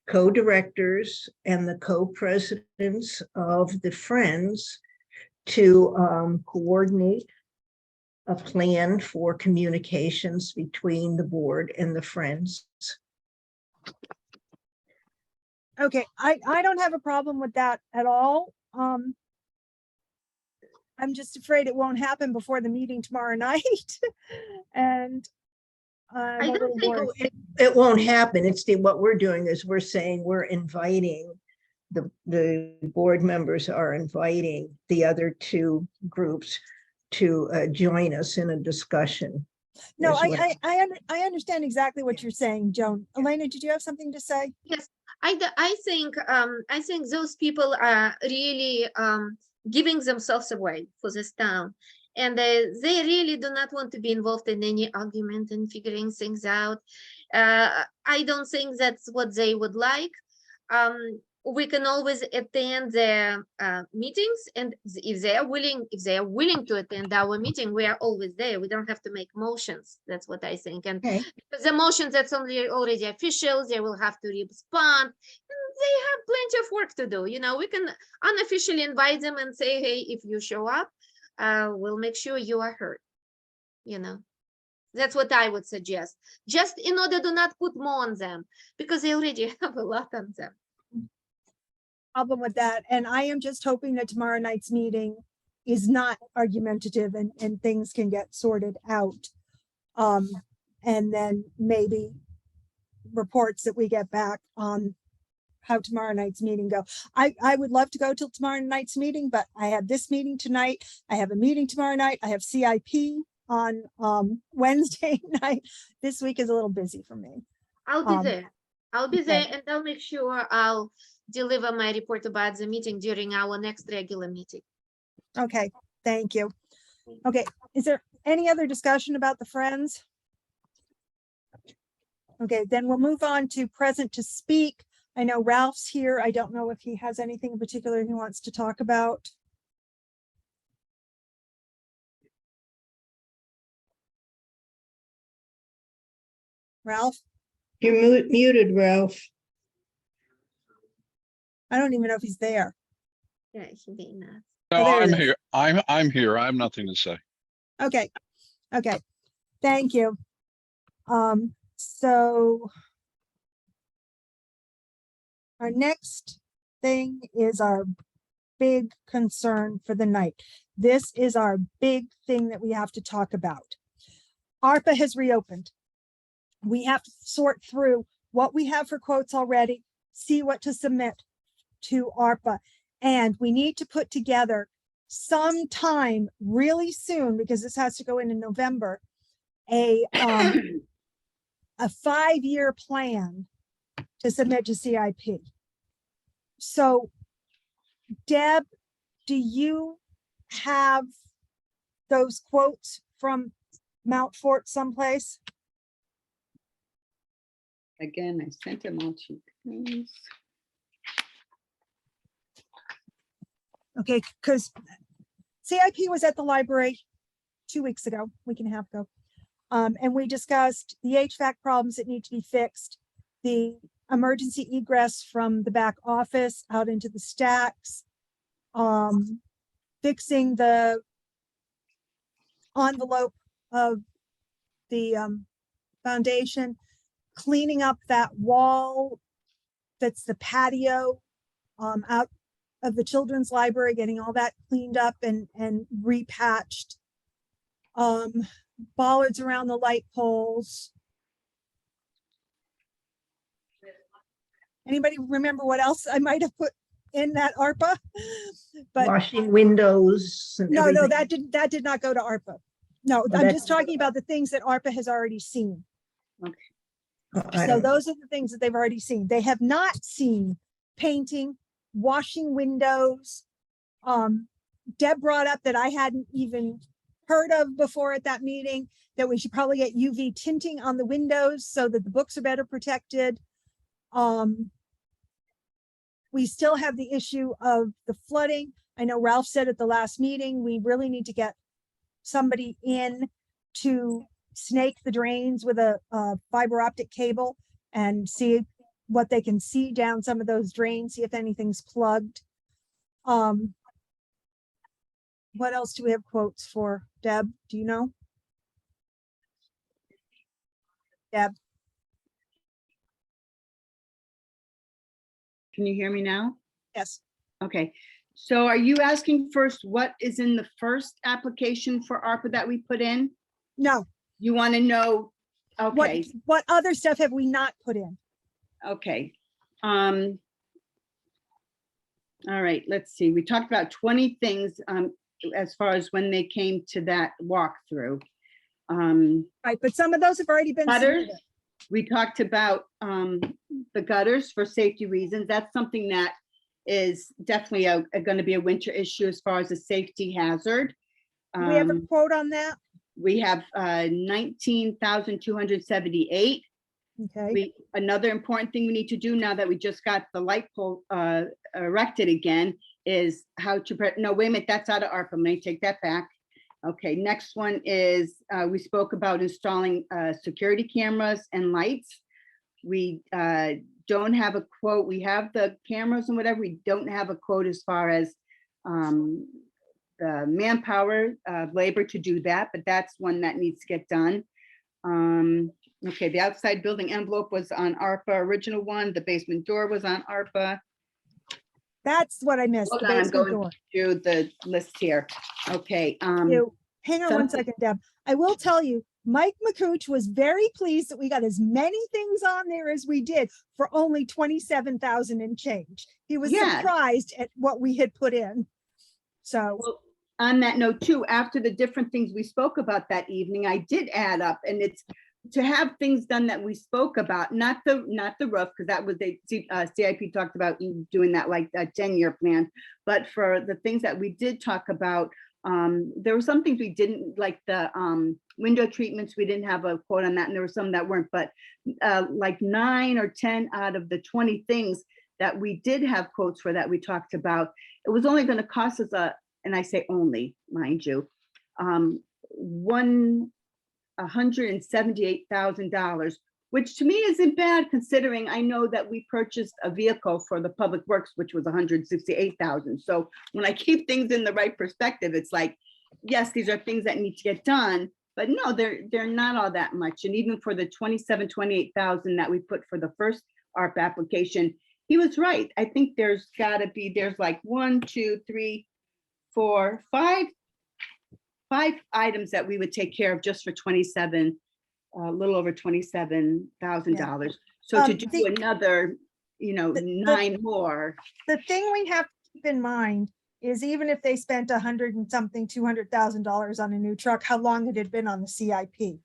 co-directors and the co-presidents of the Friends to coordinate a plan for communications between the board and the Friends? Okay, I don't have a problem with that at all. I'm just afraid it won't happen before the meeting tomorrow night. And I'm I a don't little think worried. It won't happen. What we're doing is we're saying we're inviting, the board members are inviting the other two groups to join us in a discussion. No, is what- I understand exactly what you're saying, Joan. Elena, did you have something to say? Yes, I think those people are really giving themselves away for this town. And they really do not want to be involved in any argument and figuring things out. I don't think that's what they would like. We can always attend their meetings, and if they are willing to attend our meeting, we are always there. We don't have to make motions. That's what I think. And Okay. the motions that's already official, they will have to respond. They have plenty of work to do. You know, we can unofficially invite them and say, hey, if you show up, we'll make sure you are heard. You know, that's what I would suggest. Just in order to not put more on them, because they already have a lot on them. Problem with that. And I am just hoping that tomorrow night's meeting is not argumentative and things can get sorted out. And then maybe reports that we get back on how tomorrow night's meeting go. I would love to go till tomorrow night's meeting, but I have this meeting tonight. I have a meeting tomorrow night. I have CIP on Wednesday night. This week is a little busy for me. I'll be there. I'll be there, okay. and I'll make sure I'll deliver my report about the meeting during our next regular meeting. Okay, thank you. Okay, is there any other discussion about the Friends? Okay, then we'll move on to present to speak. I know Ralph's here. I don't know if he has anything in particular he wants to talk about. Ralph, You're muted, Ralph. I don't even know if he's there. Yeah, he may not. Oh, No, there he I'm is. here. I'm here. I have nothing to say. Okay, okay, thank you. So our next thing is our big concern for the night. This is our big thing that we have to talk about. ARPA has reopened. We have to sort through what we have for quotes already, see what to submit to ARPA. And we need to put together sometime really soon, because this has to go in November, a 5-year plan to submit to CIP. So Deb, do you have those quotes from Mount Fort someplace? Again, I sent them all to you guys. Okay, because CIP was at the library 2 weeks ago, week and a half ago. And we discussed the HVAC problems that need to be fixed, the emergency egress from the back office out into the stacks, fixing the envelope of the foundation, cleaning up that wall that's the patio out of the children's library, getting all that cleaned up and repatched. Bollards around the light poles. Anybody remember what else I might have put in that ARPA? But Washing windows and no, everything. that did not go to ARPA. No, I'm that's- just talking about the things that ARPA has already seen. I So don't know. those are the things that they've already seen. They have not seen painting, washing windows. Deb brought up that I hadn't even heard of before at that meeting, that we should probably get UV tinting on the windows so that the books are better protected. We still have the issue of the flooding. I know Ralph said at the last meeting, we really need to get somebody in to snake the drains with a fiber optic cable and see what they can see down some of those drains, see if anything's plugged. What else do we have quotes for? Deb, do you know? Deb, Can you hear me now? yes. Okay, so are you asking first what is in the first application for ARPA that we put in? No, You want to know? what, Okay, what other stuff have we not put in? okay. All right, let's see. We talked about 20 things as far as when they came to that walkthrough. Right, but some of those have already been Gutters, submitted. we talked about the gutters for safety reasons. That's something that is definitely going to be a winter issue as far as a safety hazard. Do we have a quote on that? We have 19,278. Okay, Another important thing we need to do now that we just got the light pole erected again is how to, no, wait a minute, that's out of ARPA. Let me take that back. Okay, next one is, we spoke about installing security cameras and lights. We don't have a quote. We have the cameras and whatever. We don't have a quote as far as the manpower, labor to do that, but that's one that needs to get done. Okay, the outside building envelope was on ARPA, original one. The basement door was on ARPA. that's what I missed, Hold the on, I'm basement going door. through the list here. Okay. Hang on one something- second, Deb. I will tell you, Mike McCooch was very pleased that we got as many things on there as we did for only 27,000 and change. He was Yeah. surprised at what we had put in. So, Well, on that note too, after the different things we spoke about that evening, I did add up, and it's to have things done that we spoke about, not the roof, because that was the CIP talked about doing that like a 10-year plan. But for the things that we did talk about, there were some things we didn't, like the window treatments, we didn't have a quote on that, and there were some that weren't, but like 9 or 10 out of the 20 things that we did have quotes for that we talked about, it was only going to cost us and I say only, mind you, $178,000, which to me isn't bad considering I know that we purchased a vehicle for the public works, which was $168,000. So when I keep things in the right perspective, it's like, yes, these are things that need to get done, but no, they're not all that much. And even for the $28,000 that we put for the first ARP application, he was right. I think there's like 1, 2, 3, 4, 5 items that we would take care of just for a little over $27,000. So to do another, 9 more. the thing we have to keep in mind is even if they spent $200,000 on a new truck, how long it had been on the CIP.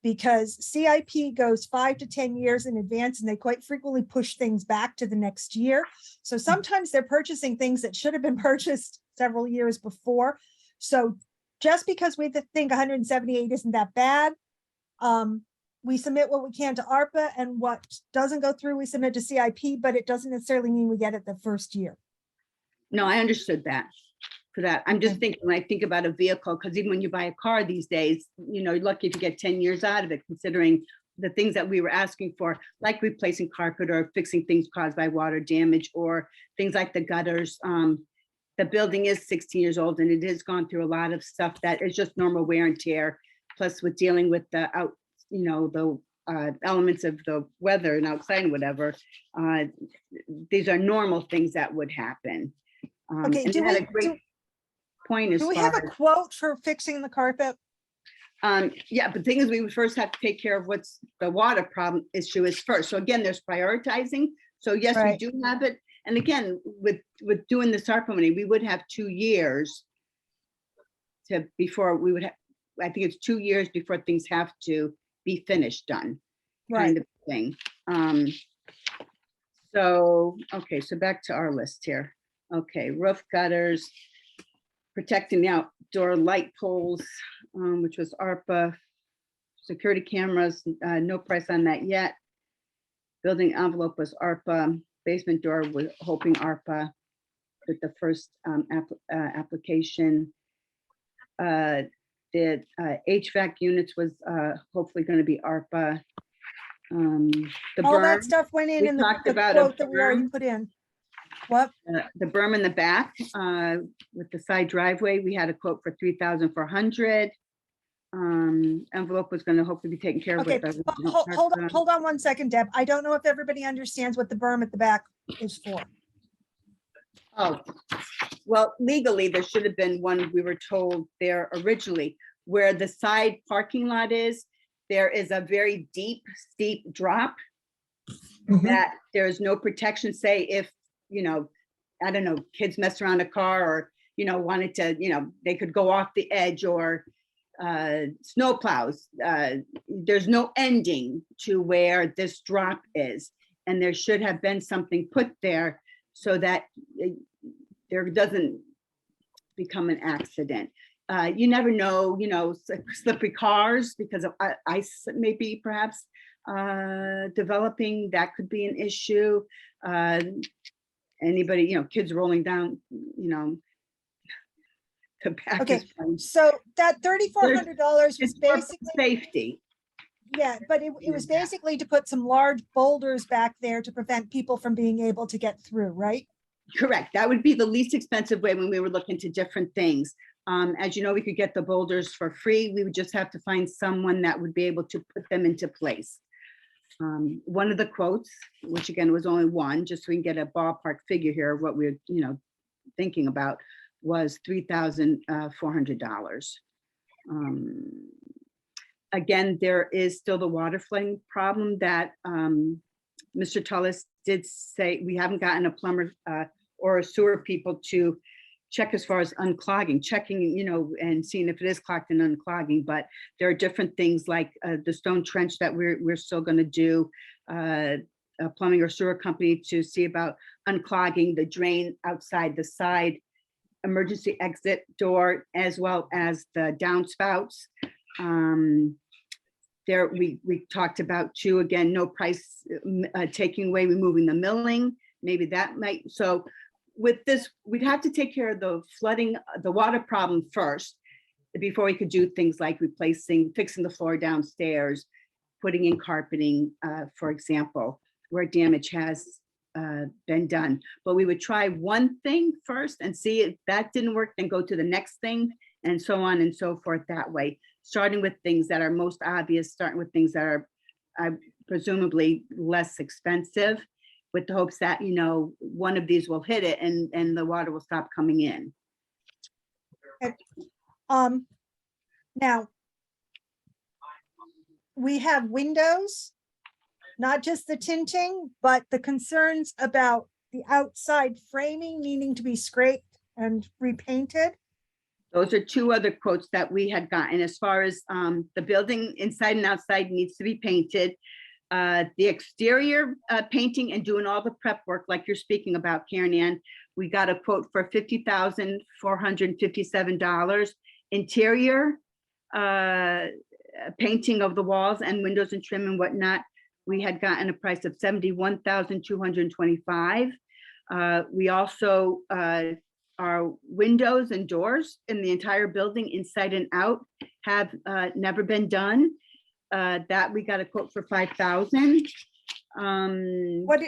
Because CIP goes 5 to 10 years in advance and they quite frequently push things back to the next year. So sometimes they're purchasing things that should have been purchased several years before. So just because we think 178 isn't that bad, we submit what we can to ARPA, and what doesn't go through, we submit to CIP, but it doesn't necessarily mean we get it the first year. No, I understood that. For that, I'm just thinking, when I think about a vehicle, because even when you buy a car these days, you know, you're lucky if you get 10 years out of it, considering the things that we were asking for, like replacing carpet or fixing things caused by water damage, or things like the gutters. The building is 16 years old, and it has gone through a lot of stuff that is just normal wear and tear. Plus, with dealing with the elements of the weather and outside and whatever, these are normal things that would happen. Okay, and do you had we- a great point as Do we far have a as, quote for fixing the carpet? yeah, but the thing is, we would first have to take care of what's the water problem issue is first. So again, there's prioritizing. So yes, we Right. do have it. And again, with doing this ARPA money, we would have 2 years before we would have, I think it's 2 years before things have to be finished, done, Right, kind of thing. So, okay, so back to our list here. Okay, roof gutters, protecting the outdoor light poles, which was ARPA. Security cameras, no price on that yet. Building envelope was ARPA. Basement door was hoping ARPA with the first application. The HVAC units was hopefully going to be ARPA. The all that berm, stuff went in we in the talked the about a quote that we already berm. put in. What? The berm in the back with the side driveway, we had a quote for 3,400. Envelope was going to hopefully be taken care of. Okay, with the original hold on 1 second, Deb. I don't know if everybody understands what the berm at the back is for. Oh, well, legally, there should have been one, we were told there originally, where the side parking lot is, there is a very deep, steep drop that there's no protection, say if, you know, I don't know, kids mess around a car or, you know, wanted to, you know, they could go off the edge, or snow plows. There's no ending to where this drop is. And there should have been something put there so that there doesn't become an accident. You never know, you know, slippery cars because of ice, maybe perhaps developing, that could be an issue. Anybody, you know, kids rolling down, you know, the back Okay, is fine. So that $3,400 was It's for basically, safety. yeah, but it was basically to put some large boulders back there to prevent people from being able to get through, right? Correct. That would be the least expensive way when we were looking to different things. As you know, we could get the boulders for free. We would just have to find someone that would be able to put them into place. One of the quotes, which again was only one, just so we can get a ballpark figure here, what we're, you know, thinking about, was $3,400. Again, there is still the water flooding problem that Mr. Tullis did say. We haven't gotten a plumber or a sewer people to check as far as unclogging, checking, you know, and seeing if it is clogged and unclogging. But there are different things like the stone trench that we're still going to do, a plumbing or sewer company to see about unclogging the drain outside the side emergency exit door, as well as the downspouts. There we talked about too, again, no price taking away, removing the milling. Maybe that might, so with this, we'd have to take care of the flooding, the water problem first, before we could do things like fixing the floor downstairs, putting in carpeting, for example, where damage has been done. But we would try one thing first and see if that didn't work, then go to the next thing, and so on and so forth that way, starting with things that are most obvious, starting with things that are presumably less expensive, with the hopes that, you know, one of these will hit it and the water will stop coming in. Now, we have windows, not just the tinting, but the concerns about the outside framing needing to be scraped and repainted. Those are two other quotes that we had gotten. As far as the building inside and outside needs to be painted. The exterior painting and doing all the prep work like you're speaking about, Karen Ann, we got a quote for $50,457. interior painting of the walls and windows and trim and whatnot, we had gotten a price of $71,225. We also, our windows and doors in the entire building, inside and out, have never been done. That we got a quote for $5,000. What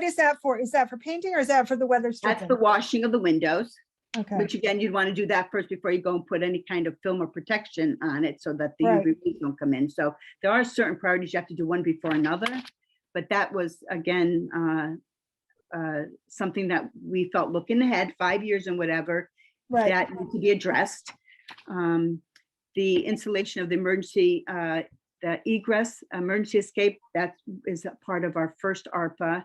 is that for? Is that for painting or is that for the weather That's stripping? the washing of the windows, Okay, which again, you'd want to do that first before you go and put any kind of film or protection on it so that the Right. UV rays don't come in. So there are certain priorities. You have to do one before another. But that was, again, something that we felt looking ahead, 5 years and whatever, right. that need to be addressed. The installation of the emergency, the egress, emergency escape, that is a part of our first ARPA.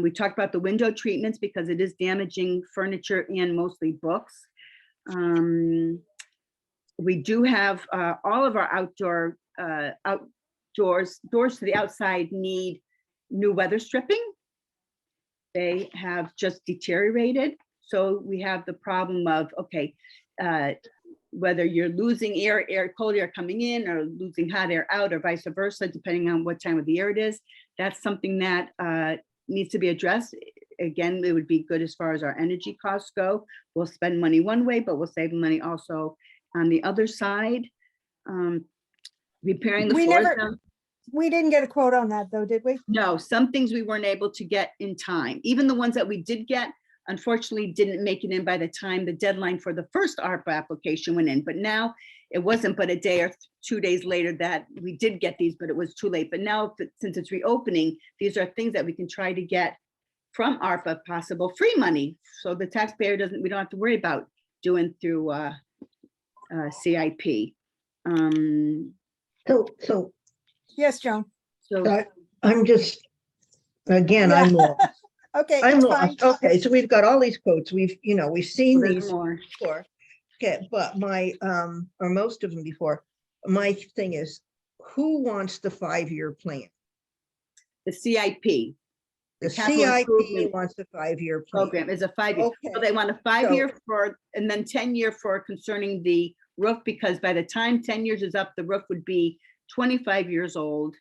We talked about the window treatments because it is damaging furniture and mostly books. We do have all of our doors to the outside need new weather stripping. They have just deteriorated. So we have the problem of, okay, whether you're losing cold air coming in or losing hot air out or vice versa, depending on what time of the year it is. That's something that needs to be addressed. Again, it would be good as far as our energy costs go. We'll spend money one way, but we'll save money also on the other side. Repairing the We floors. never- We didn't get a quote on that though, did we? No, some things we weren't able to get in time. Even the ones that we did get, unfortunately, didn't make it in by the time the deadline for the first ARPA application went in. But now it wasn't but a day or 2 days later that we did get these, but it was too late. But now, since it's reopening, these are things that we can try to get from ARPA, possible free money. So the taxpayer we don't have to worry about doing through CIP. So Yes, Joan. So I'm just, again, Yeah. I'm lost. Okay, I'm it's fine. lost. Okay, so we've got all these quotes. We've seen there's these more. before. Okay, but or most of them before. My thing is, who wants the 5-year plan? The CIP. The capital CIP improvement wants a 5-year plan. program is a 5-year. So Okay, they want a 5-year for, and then 10-year for concerning the roof, because by the time 10 years is up, the roof would be 25 years old.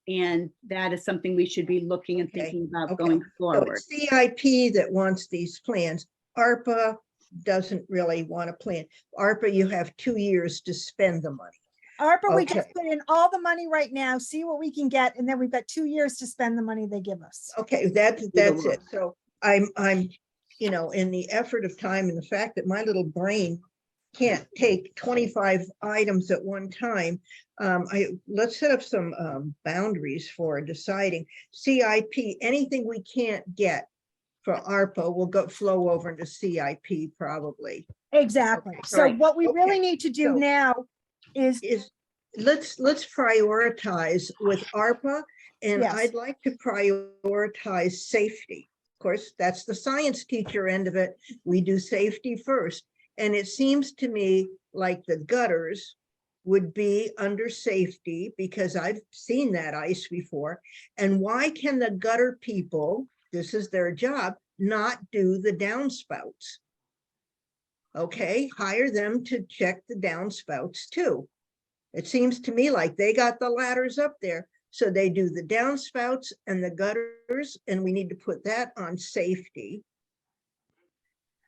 And that is something we should be looking and Okay, thinking about okay. going So forward. it's CIP that wants these plans. ARPA doesn't really want a plan. ARPA, you have 2 years to spend the money. ARPA, we just Okay. put in all the money right now, see what we can get, and then we've got 2 years to spend the money they give us. Okay, that's it. So I'm, in the effort of time and the fact that my little brain can't take 25 items at one time, let's set up some boundaries for deciding. CIP, anything we can't get for ARPA will flow over into CIP probably. Exactly. Okay, So right. what we really Okay, need to do so- now is, Let's prioritize with ARPA, and Yes. I'd like to prioritize safety. Of course, that's the science teacher end of it. We do safety first. And it seems to me like the gutters would be under safety because I've seen that ice before. And why can the gutter people, this is their job, not do the downspouts? Okay, hire them to check the downspouts too. It seems to me like they got the ladders up there. So they do the downspouts and the gutters, and we need to put that on safety.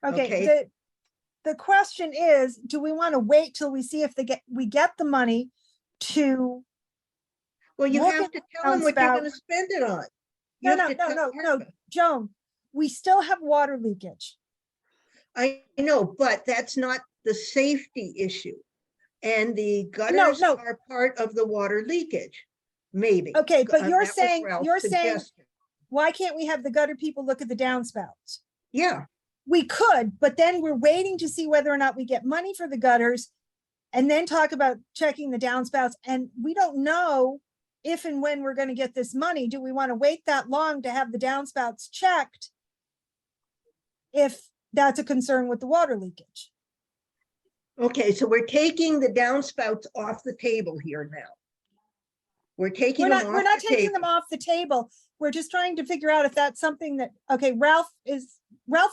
okay, the question is, do we want to wait till we see if we get the money to, Well, you Look have at to tell them what you're gonna downspouts. spend it on. You no, have to tell no, ARPA. Joan, we still have water leakage. I know, but that's not the safety issue. And the gutters no. are part of the water leakage, maybe. Okay, but That you're was saying, Ralph's suggestion. why can't we have the gutter people look at the downspouts? Yeah, We could, but then we're waiting to see whether or not we get money for the gutters and then talk about checking the downspouts. And we don't know if and when we're going to get this money. Do we want to wait that long to have the downspouts checked? If that's a concern with the water leakage. okay, so we're taking the downspouts off the table here now. We're taking them We're off not the taking them table. off the table. We're just trying to figure out if that's something that, okay, Ralph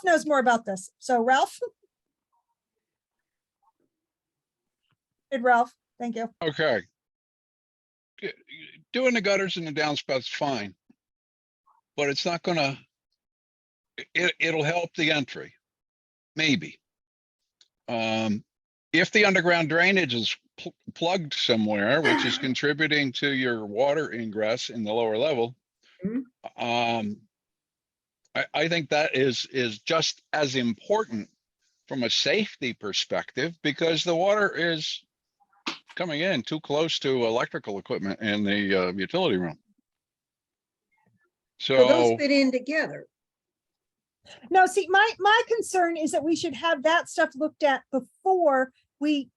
knows more about this. So Ralph, Ralph. Thank you. Okay. Doing the gutters and the downspouts, fine. But it's not gonna, it'll help the entry, maybe. If the underground drainage is plugged somewhere, which is contributing to your water ingress in the lower level, I think that is just as important from a safety perspective, because the water is coming in too close to electrical equipment in the utility room. So those So, fit in together. No, see, my concern is that we should have that stuff looked at before we,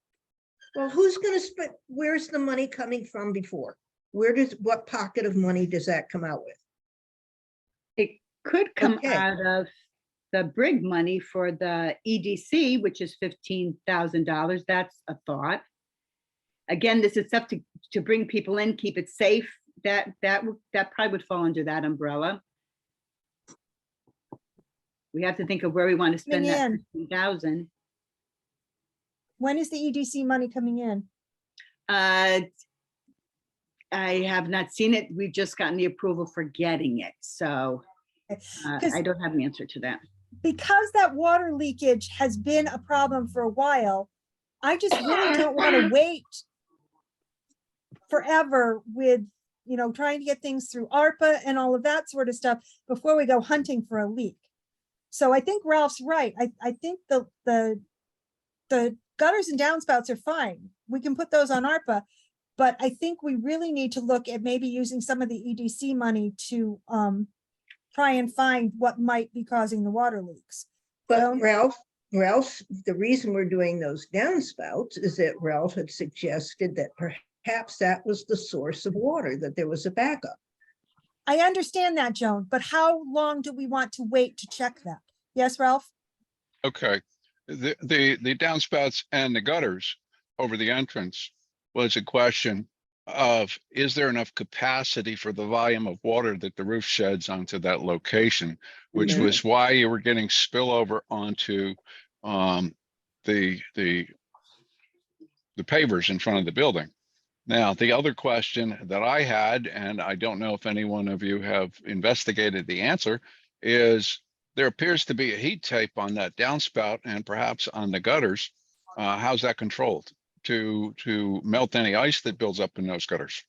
Well, who's gonna spend, where's the money coming from before? What pocket of money does that come out with? It could come Okay. out of the Brig money for the EDC, which is $15,000. That's a thought. Again, this is stuff to bring people in, keep it safe. That probably would fall under that umbrella. We have to think of where we want to spend Coming that in. 15,000. when is the EDC money coming in? I have not seen it. We've just gotten the approval for getting it. So Because I don't have an answer to that. because that water leakage has been a problem for a while, I just really don't want to wait forever with, you know, trying to get things through ARPA and all of that sort of stuff before we go hunting for a leak. So I think Ralph's right. I think the gutters and downspouts are fine. We can put those on ARPA, but I think we really need to look at maybe using some of the EDC money to try and find what might be causing the water leaks. But Joan? Ralph, the reason we're doing those downspouts is that Ralph had suggested that perhaps that was the source of water, that there was a backup. I understand that, Joan, but how long do we want to wait to check that? Yes, Ralph? okay, the downspouts and the gutters over the entrance was a question of, is there enough capacity for the volume of water that the roof sheds onto that location? Which Mhm. was why you were getting spillover onto the pavers in front of the building. Now, the other question that I had, and I don't know if any one of you have investigated the answer, is there appears to be a heat tape on that downspout and perhaps on the gutters. How's that controlled to melt any ice that builds up in those gutters?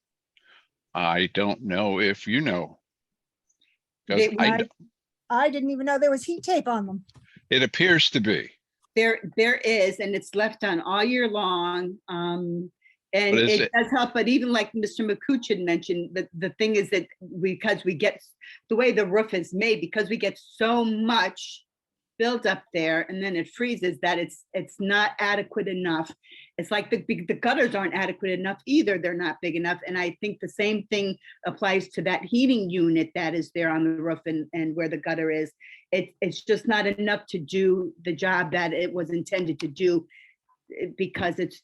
I don't know if you know. 'Cause I didn't even know there was heat tape on them. it appears to be. There is, and it's left on all year long. And But is it it- does help, but even like Mr. McCooch had mentioned, the thing is that because we get, the way the roof is made, because we get so much built up there and then it freezes, that it's not adequate enough. It's like the gutters aren't adequate enough either. They're not big enough. And I think the same thing applies to that heating unit that is there on the roof and where the gutter is. It's just not enough to do the job that it was intended to do, because it's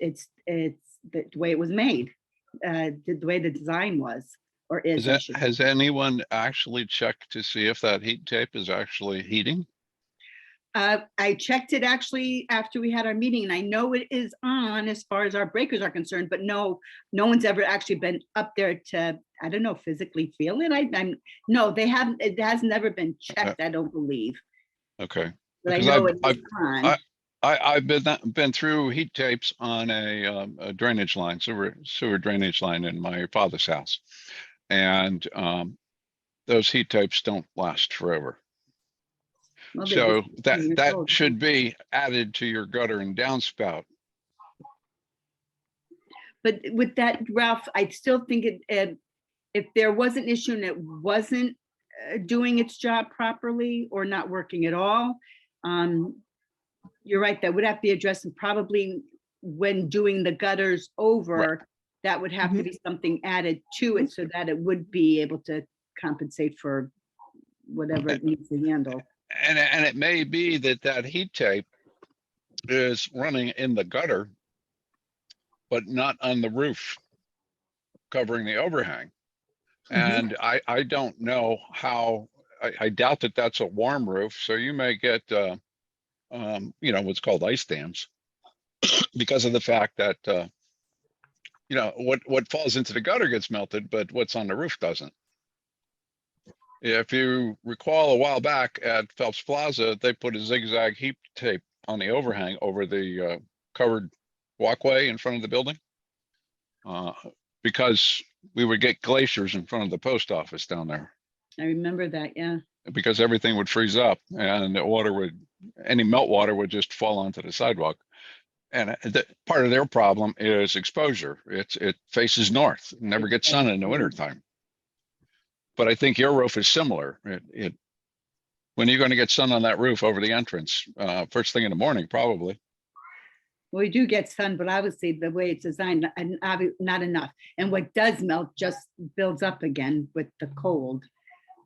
the way it was made, the way the design was, or is. I should say. Has anyone actually checked to see if that heat tape is actually heating? I checked it actually after we had our meeting, and I know it is on as far as our breakers are concerned, but no one's ever actually been up there to, I don't know, physically feel it. No, they haven't, it has never been checked, I don't believe. Okay. But I Because know I've- it's on. I've been through heat tapes on a drainage line, sewer drainage line in my father's house. And those heat tapes don't last forever. Well, they So just- that should be added to your gutter and downspout. But with that, Ralph, I still think if there was an issue and it wasn't doing its job properly or not working at all, you're right, that would have to be addressed, and probably when doing the gutters over, that would have to be something added to it so that it would be able to compensate for whatever it needs to handle. And it may be that heat tape is running in the gutter, but not on the roof, covering the overhang. And I don't know how, I doubt that that's a warm roof. So you may get, what's called ice dams because of the fact that you know, what falls into the gutter gets melted, but what's on the roof doesn't. If you recall a while back at Phelps Plaza, they put a zigzag heat tape on the overhang over the covered walkway in front of the building. Because we would get glaciers in front of the post office down there, I remember that, yeah. because everything would freeze up and the water would, any melt water would just fall onto the sidewalk. And part of their problem is exposure. It faces north, never gets sun in the winter time. But I think your roof is similar. When are you going to get sun on that roof over the entrance? First thing in the morning, probably. We do get sun, but obviously the way it's designed, and not enough. And what does melt just builds up again with the cold.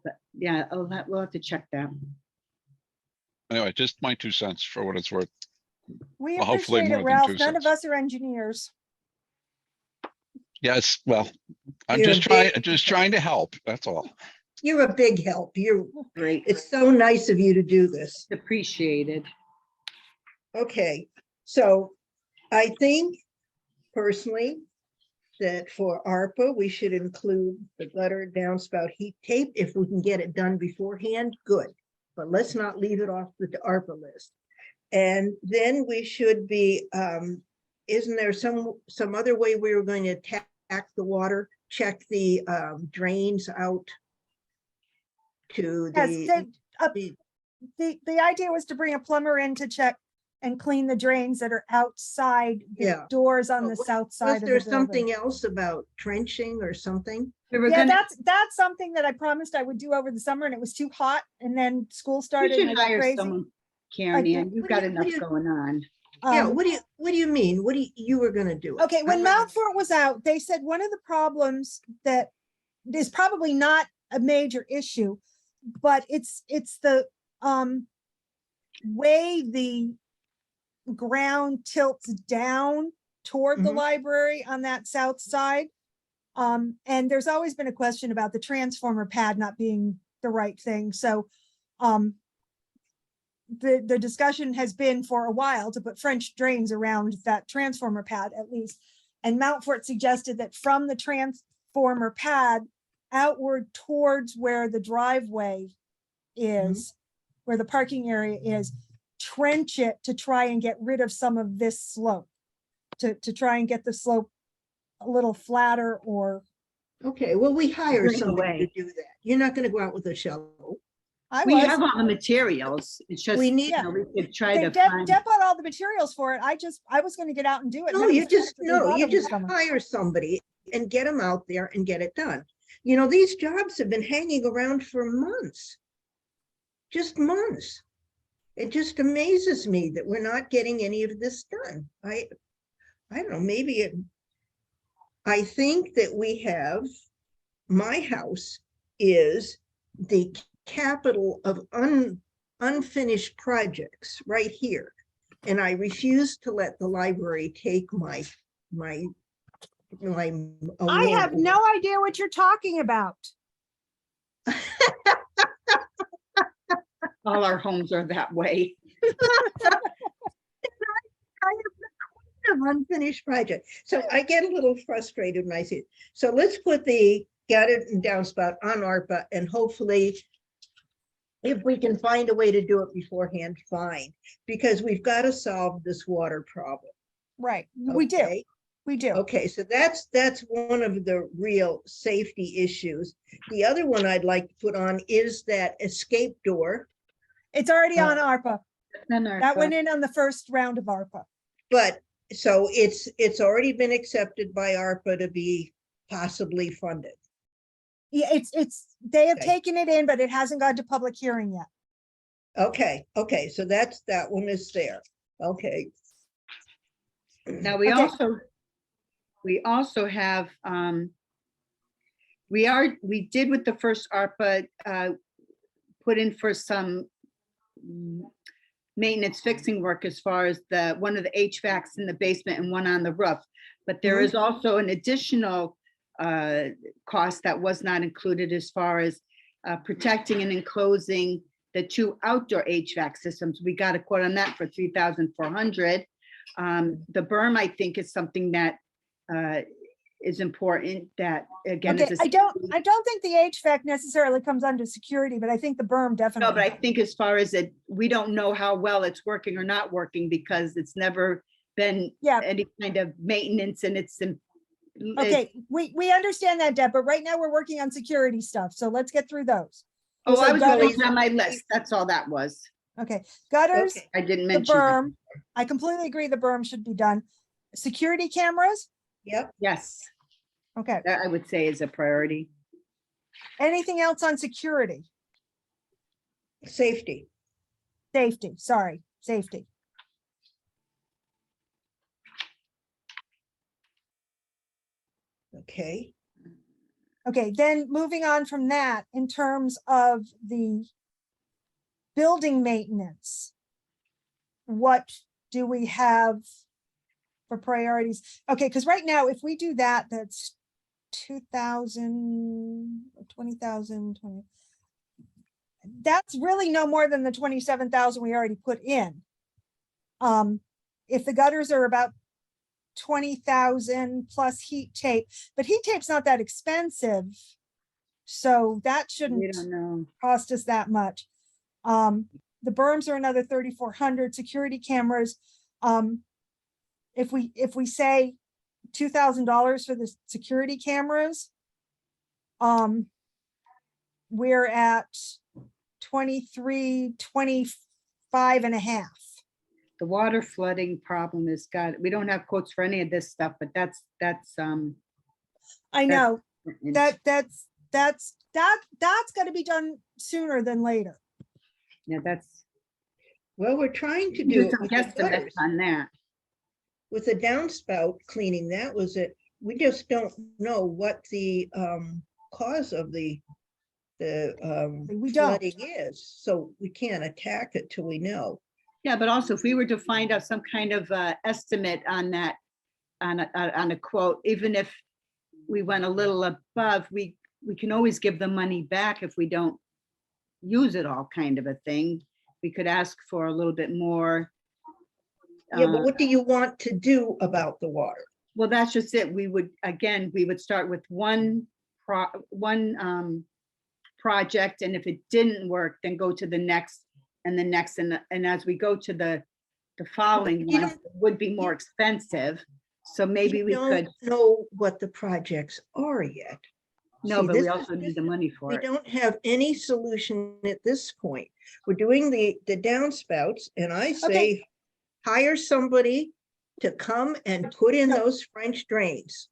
But yeah, we'll have to check that. Anyway, just my 2 cents for what it's worth. We Well, hopefully appreciate more it, than Ralph. 2 None of cents. us are engineers. Yes, well, I'm You're just trying to help. That's all. You're a big help. You're Great, It's so nice of you to do this. appreciated. Okay, so I think personally that for ARPA, we should include the gutter downspout heat tape. If we can get it done beforehand, good. But let's not leave it off the ARPA list. And then we should be, isn't there some other way we were going to attack the water, check the drains out to Yes, the, the idea was to bring a plumber in to check and clean the drains that are outside the Yeah. doors on Oh, the was- south was side of the there building. something else about trenching or something? We were Yeah, gonna, that's something that I promised I would do over the summer and it was too hot and then school we started and I should got hire crazy. someone, Karen, do- Ann, you've what got do enough you- going on. Yeah, Um, what do you mean? What do you were gonna do? it? Okay, when I Mount Fort was out, they said one of the problems that is probably not a major issue, but it's the way the ground tilts down toward the Mhm. library on that south side. And there's always been a question about the transformer pad not being the right thing, so the discussion has been for a while to put French drains around that transformer pad at least. And Mount Fort suggested that from the transformer pad outward towards where the driveway is, where the parking area is, trench it to try and get rid of some of this slope, to try and get the slope a little flatter or Okay, well, we hire Bring it somebody to away. do that. You're not gonna go out with a shovel. I We was. have all the materials. It's just, We you need- know, we could try Okay, to Deb find. bought all the materials for it. I was gonna get out and do it. and No, then it you was just, after they no, bought you them this just summer. hire somebody and get them out there and get it done. You know, these jobs have been hanging around for months. Just months. It just amazes me that we're not getting any of this done. I don't know, I think that we have, my house is the capital of unfinished projects right here. And I refuse to let the library take my I have award. no idea what you're talking about. All our homes are that way. Of unfinished project. So I get a little frustrated when I see it. So let's put the gutter and downspout on ARPA and hopefully if we can find a way to do it beforehand, fine, because we've got to solve this water problem. Right, we do, okay? we do. Okay, so that's one of the real safety issues. The other one I'd like to put on is that escape door, It's already on ARPA. That went in. in on the first round of ARPA. but so it's already been accepted by ARPA to be possibly funded. Yeah, they have Okay. taken it in, but it hasn't gone to public hearing yet. Okay, so that one is there. Okay. Now, we Okay. also have, we did with the first ARPA, put in for some maintenance fixing work as far as one of the HVACs in the basement and one on the roof. But there is also an additional cost that was not included as far as protecting and enclosing the 2 outdoor HVAC systems. We got a quote on that for $3,400. The berm, I think, is something that is important, that again. Okay, it's a I don't think the HVAC necessarily comes under security, but I think the berm No, definitely. but I think as far as it, we don't know how well it's working or not working because it's never been Yeah. any kind of maintenance and it's. Okay, we understand that, Deb, but right now we're working on security stuff, so let's get through those. Oh, So I was gutters- going on my list. That's all that was. Okay, gutters, Okay. I didn't the mention. that. berm, I completely agree the berm should be done. Security cameras, Yep, Yes, okay. that I would say is a priority. Anything else on security? safety. Safety, sorry, safety. Okay, Okay, then moving on from that, in terms of the building maintenance, what do we have for priorities? Okay, because right now, if we do that, that's 2,000, 20,000, 20. That's really no more than the 27,000 we already put in. If the gutters are about 20,000 plus heat tape, but heat tape's not that expensive. So that We shouldn't don't know. cost us that much. The berms are another 3,400, security cameras. If we say $2,000 for the security cameras, we're at 23, 25 and a half. The water flooding problem is we don't have quotes for any of this stuff, but that's. I know, important. that's gotta be done sooner than later. Yeah, that's. well, we're trying to Do do it some with the guesstimates gutters. on that. With the downspout cleaning, that was it. We just don't know what the cause of the We don't. flooding is, so we can't attack it till we know. Yeah, but also if we were to find out some kind of estimate on that, on a quote, even if we went a little above, we can always give the money back if we don't use it all, kind of a thing. We could ask for a little bit more. Yeah, but what do you want to do about the water? Well, that's just it. We would start with one project, and if it didn't work, then go to the next and the next, and as we go to the following You ones, don't- it would be more expensive. So maybe we don't could, know what the projects are yet. no, See, but we this also is- need the money for We it. don't have any solution at this point. We're doing the downspouts, and I say hire somebody to come and put in No. those French drains.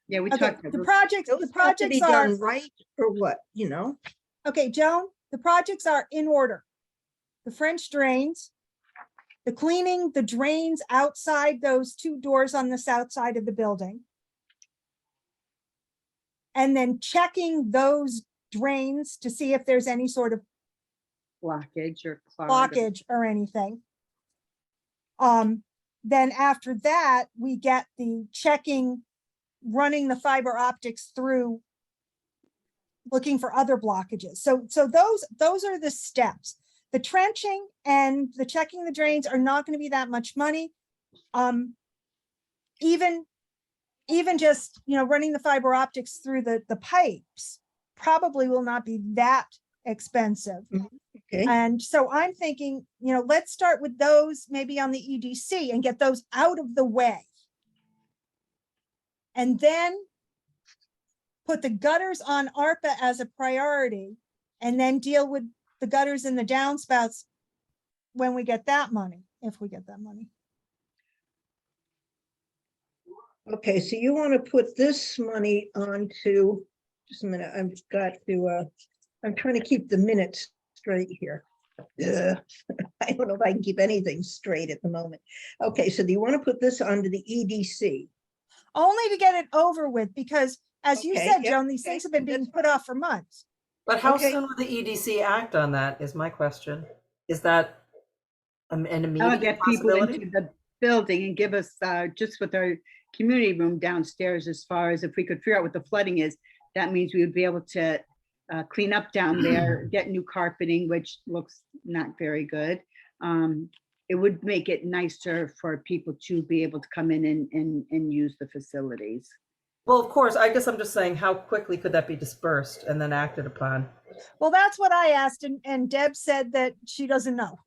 Yeah, we Okay, talked. the projects, Those the have to be projects are, done right or what, you know? okay, Joan, the projects are in order. The French drains, the cleaning, the drains outside those two doors on the south side of the building. And then checking those drains to see if there's any sort of Blockage or clog. blockage or anything. Then after that, we get the checking, running the fiber optics through, looking for other blockages. So those are the steps. The trenching and the checking the drains are not going to be that much money. Even just, running the fiber optics through the pipes probably will not be that expensive. Okay, And so I'm thinking, let's start with those maybe on the EDC and get those out of the way. And then put the gutters on ARPA as a priority and then deal with the gutters and the downspouts when we get that money, if we get that money. okay, so you want to put this money onto, just a minute, I'm trying to keep the minutes straight here. Ugh, I don't know if I can keep anything straight at the moment. Okay, so do you want to put this onto the EDC? Only to get it over with, because as you Okay, said, yep, Joan, these okay, things have been being that's put off for months. But how Okay. soon will the EDC act on that is my question. Is that an I'll immediate get people possibility? into the building and give us, just with our community room downstairs, as far as if we could figure out what the flooding is, that means we would be able to clean up down there, get new carpeting, which looks not very good. It would make it nicer for people to be able to come in and use the facilities. Well, of course, I guess I'm just saying, how quickly could that be dispersed and then acted upon? Well, that's what I asked, and Deb said that she doesn't know.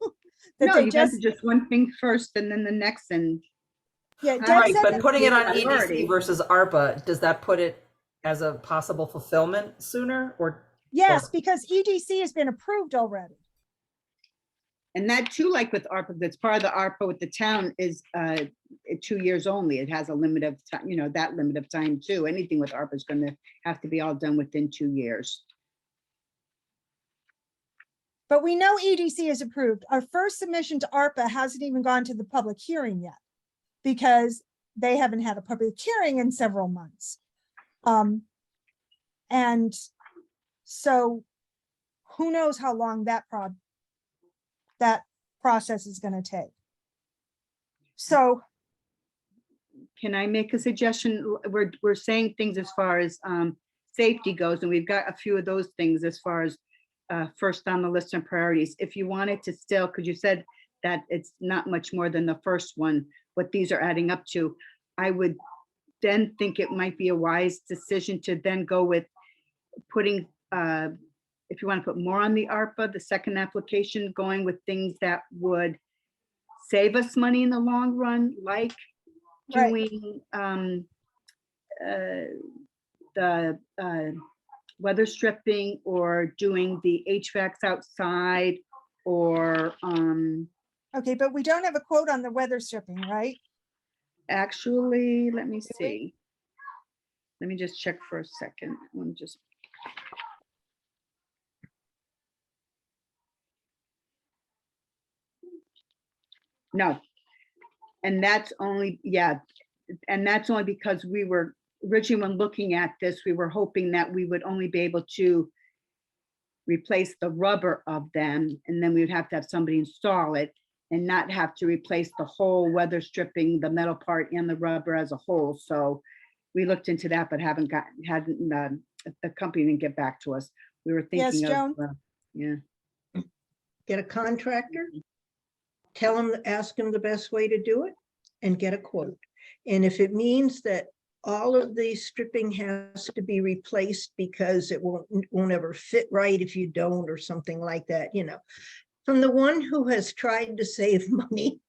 That No, they you have to just, just one thing first and then the next and. yeah, Deb Right, said but that, putting it on Priority. EDC versus ARPA, does that put it as a possible fulfillment sooner or? yes, because EDC has been approved already. And that too, like with ARPA, that's part of the ARPA with the town is 2 years only. It has a limit of time, you know, that limit of time too. Anything with ARPA is gonna have to be all done within 2 years. But we know EDC is approved. Our first submission to ARPA hasn't even gone to the public hearing yet, because they haven't had a public hearing in several months. And so who knows how long that process is gonna take. So, Can I make a suggestion? We're saying things as far as safety goes, and we've got a few of those things as far as first on the list and priorities. If you wanted to still, because you said that it's not much more than the first one, what these are adding up to, I would then think it might be a wise decision to then go with putting, if you want to put more on the ARPA, the second application, going with things that would save us money in the long run, like right, doing the weather stripping or doing the HVACs outside or okay, but we don't have a quote on the weather stripping, right? actually, let me we? see. Let me just check for a second. Let me just. No. And that's only, yeah, and that's only because we were originally, when looking at this, we were hoping that we would only be able to replace the rubber of them, and then we would have to have somebody install it and not have to replace the whole weather stripping, the metal part and the rubber as a whole. So we looked into that, but the company didn't get back to us. We were Yes, thinking of, Joan? yeah. Get a contractor, tell them, ask them the best way to do it, and get a quote. And if it means that all of the stripping has to be replaced because it won't ever fit right if you don't, or something like that, you know. From the one who has tried to save money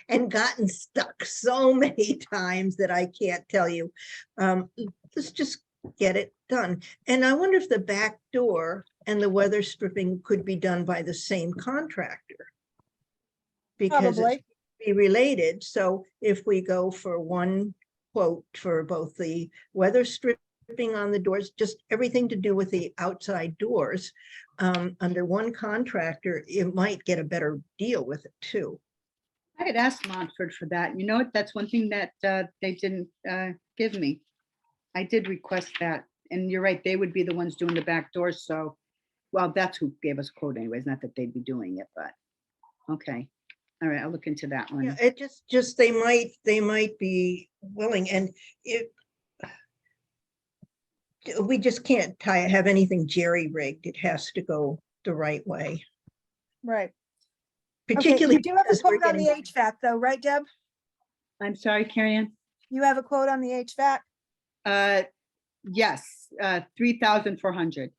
and gotten stuck so many times that I can't tell you, let's just get it done. And I wonder if the back door and the weather stripping could be done by the same contractor, because Probably. it's be related. So if we go for one quote for both the weather stripping on the doors, just everything to do with the outside doors, under one contractor, it might get a better deal with it too. I had asked Montford for that. You know what? That's one thing that they didn't give me. I did request that. And you're right, they would be the ones doing the back doors. So, well, that's who gave us a quote anyways, not that they'd be doing it, but okay. All right, I'll look into that one. Yeah, it just they might be willing, and we just can't have anything jerry-rigged. It has to go the right way. Right. Okay, Particularly you do have a because we're quote on the getting- HVAC though, right, Deb? I'm sorry, Carrie Ann? You have a quote on the HVAC? Yes, 3,400.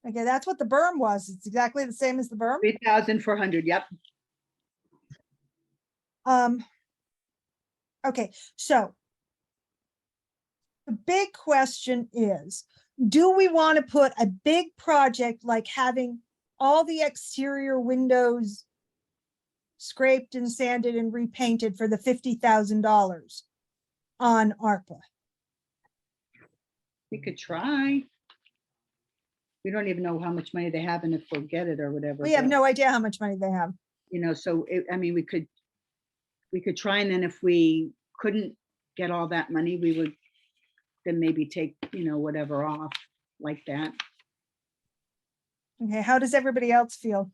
Okay, that's what the berm was. It's exactly the same as the berm. 3,400, yep. Okay, so the big question is, do we want to put a big project like having all the exterior windows scraped and sanded and repainted for the $50,000 on ARPA? We could try. We don't even know how much money they have and if we'll get it or whatever. We have but, no idea how much money they have. You know, so I mean, we could try, and then if we couldn't get all that money, we would then maybe take, you know, whatever off like that. Okay, how does everybody else feel?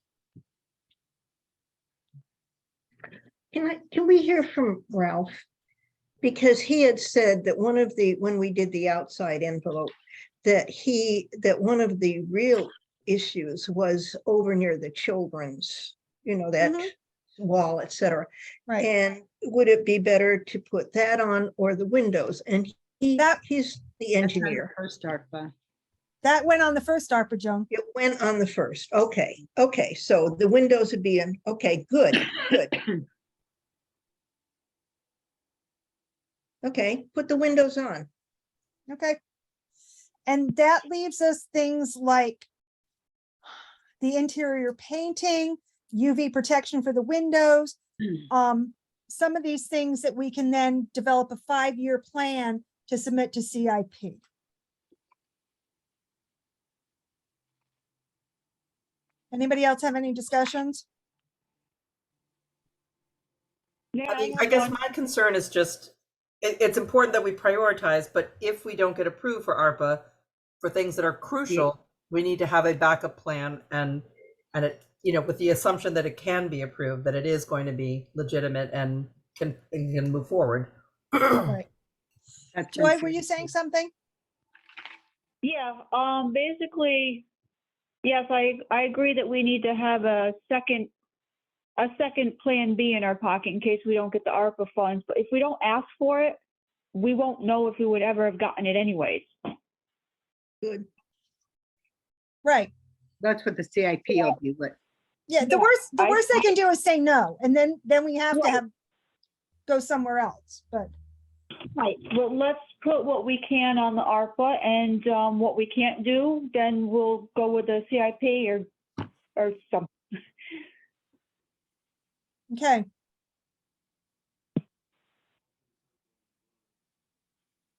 Can we hear from Ralph? Because he had said that when we did the outside envelope, that one of the real issues was over near the children's, you know, that Mhm. wall, et cetera. Right. And would it be better to put that on or the windows? And he's the That's on the engineer. First ARPA. That went on the first ARPA, Joan. It went on the first. Okay, okay, so the windows would be in, okay, good, good. Okay, put the windows on. Okay. And that leaves us things like the interior painting, UV protection for the windows. Some of these things that we can then develop a 5-year plan to submit to CIP. Anybody else have any discussions? Yeah, I guess have one. my concern is just, it's important that we prioritize, but if we don't get approved for ARPA, for things that are crucial, we need to have a backup plan and it, you know, with the assumption that it can be approved, that it is going to be legitimate and can move forward. Right. That's Joy, were you saying something? Yeah, basically, yes, I agree that we need to have a second plan B in our pocket in case we don't get the ARPA funds. But if we don't ask for it, we won't know if we would ever have gotten it anyways. Good. Right. That's what the CIP will be, but Yeah, the Yeah, worst they can do is say no, and then we have to Right. have, go somewhere else, but. Right, well, let's put what we can on the ARPA, and what we can't do, then we'll go with the CIP or something. Okay,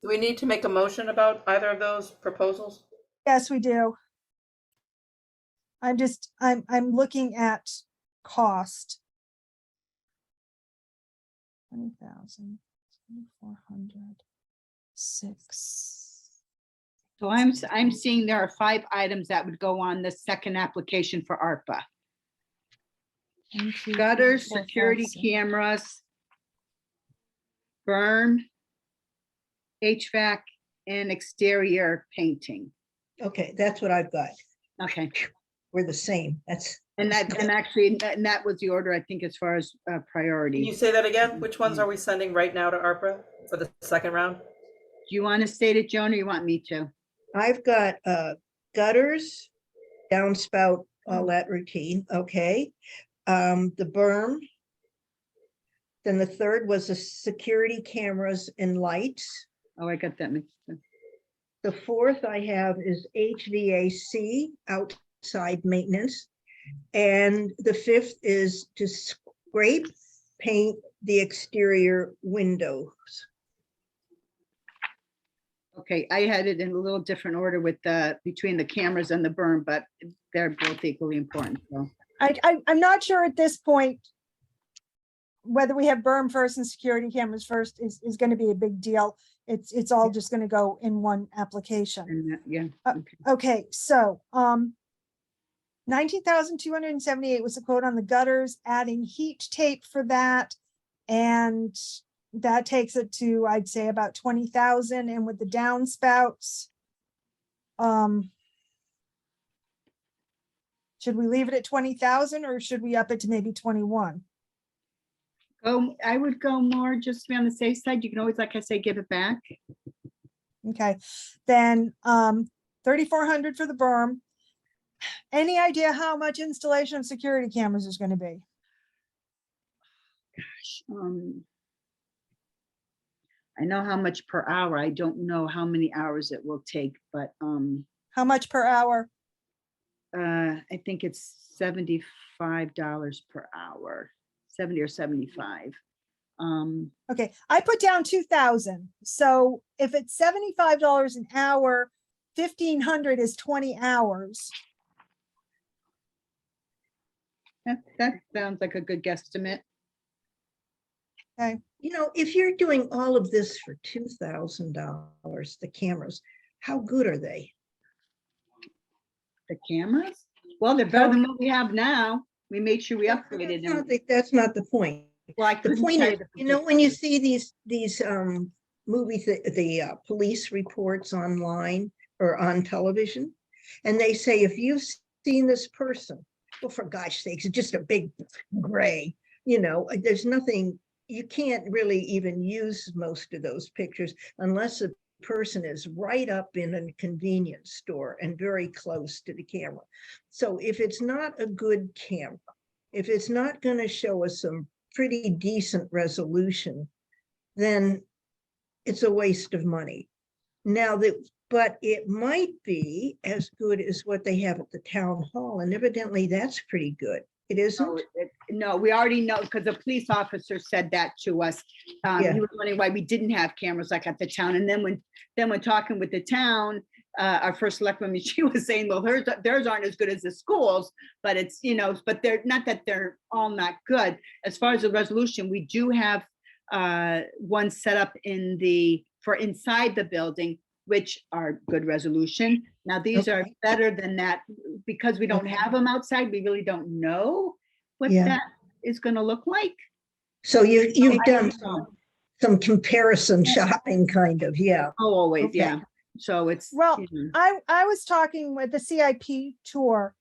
Do we need to make a motion about either of those proposals? yes, we do. I'm looking at cost. 20,000, 2,400, 6. so I'm seeing there are 5 items that would go on the second application for ARPA. 1, 2, 3, Gutters, 4, 5, security 6. cameras, berm, HVAC, and exterior painting. Okay, that's what I've got. Okay, We're the same. That's, and that was the order, I think, as far as Can you priority. say that again? Which ones are we sending right now to ARPA for the second round? Do you want to state it, Joan, or you want me to? I've got gutters, downspout, all that routine, okay. The berm. Then the third was the security cameras and lights. Oh, I got that mixed up. The fourth I have is HVAC, outside maintenance. And the fifth is to scrape, paint the exterior windows. Okay, I had it in a little different order with between the cameras and the berm, but they're both equally important, so. I'm not sure at this point whether we have berm first and security cameras first is going to be a big deal. It's all just going to go in one application. And yeah, okay. Okay, so 19,278 was the quote on the gutters, adding heat tape for that. And that takes it to, I'd say, about 20,000. And with the downspouts, should we leave it at 20,000 or should we up it to maybe 21? I would go more just to be on the safe side. You can always, like I say, give it back. Okay, then 3,400 for the berm. Any idea how much installation of security cameras is going to be? I know how much per hour. I don't know how many hours it will take, but How much per hour? I think it's $75 per hour, 70 or 75. Okay, I put down 2,000. So if it's $75 an hour, 1,500 is 20 hours. That sounds like a good guesstimate. You know, if you're doing all of this for $2,000, the cameras, how good are they? The cameras? Well, they're better than what we have now. We made sure we upgraded them. That's not the point. Well, I The couldn't point tell is, the you know, when you see these movies, the police reports online or on television, and they say, if you've seen this person, well, for gosh sakes, it's just a big gray. you know, there's nothing, you can't really even use most of those pictures unless a person is right up in a convenience store and very close to the camera. So if it's not a good camera, if it's not going to show us some pretty decent resolution, then it's a waste of money. Now that, but it might be as good as what they have at the town hall, and evidently that's pretty good. It isn't? No, no, we already know, because a police officer said that to us. Yeah. He was wondering why we didn't have cameras like at the town, and then when talking with the town, our first selectwoman, she was saying, well, theirs aren't as good as the schools, but it's, you know, but they're not that they're all not good. As far as the resolution, we do have one set up for inside the building, which are good resolution. Now, these are Okay. better than that, because we don't Okay. have them outside, we really don't know what Yeah. that is gonna look like. So you've I done don't know. some comparison shopping kind of, yeah. Oh, always, Okay. yeah. So it's. Well, you know, I was talking with the CIP tour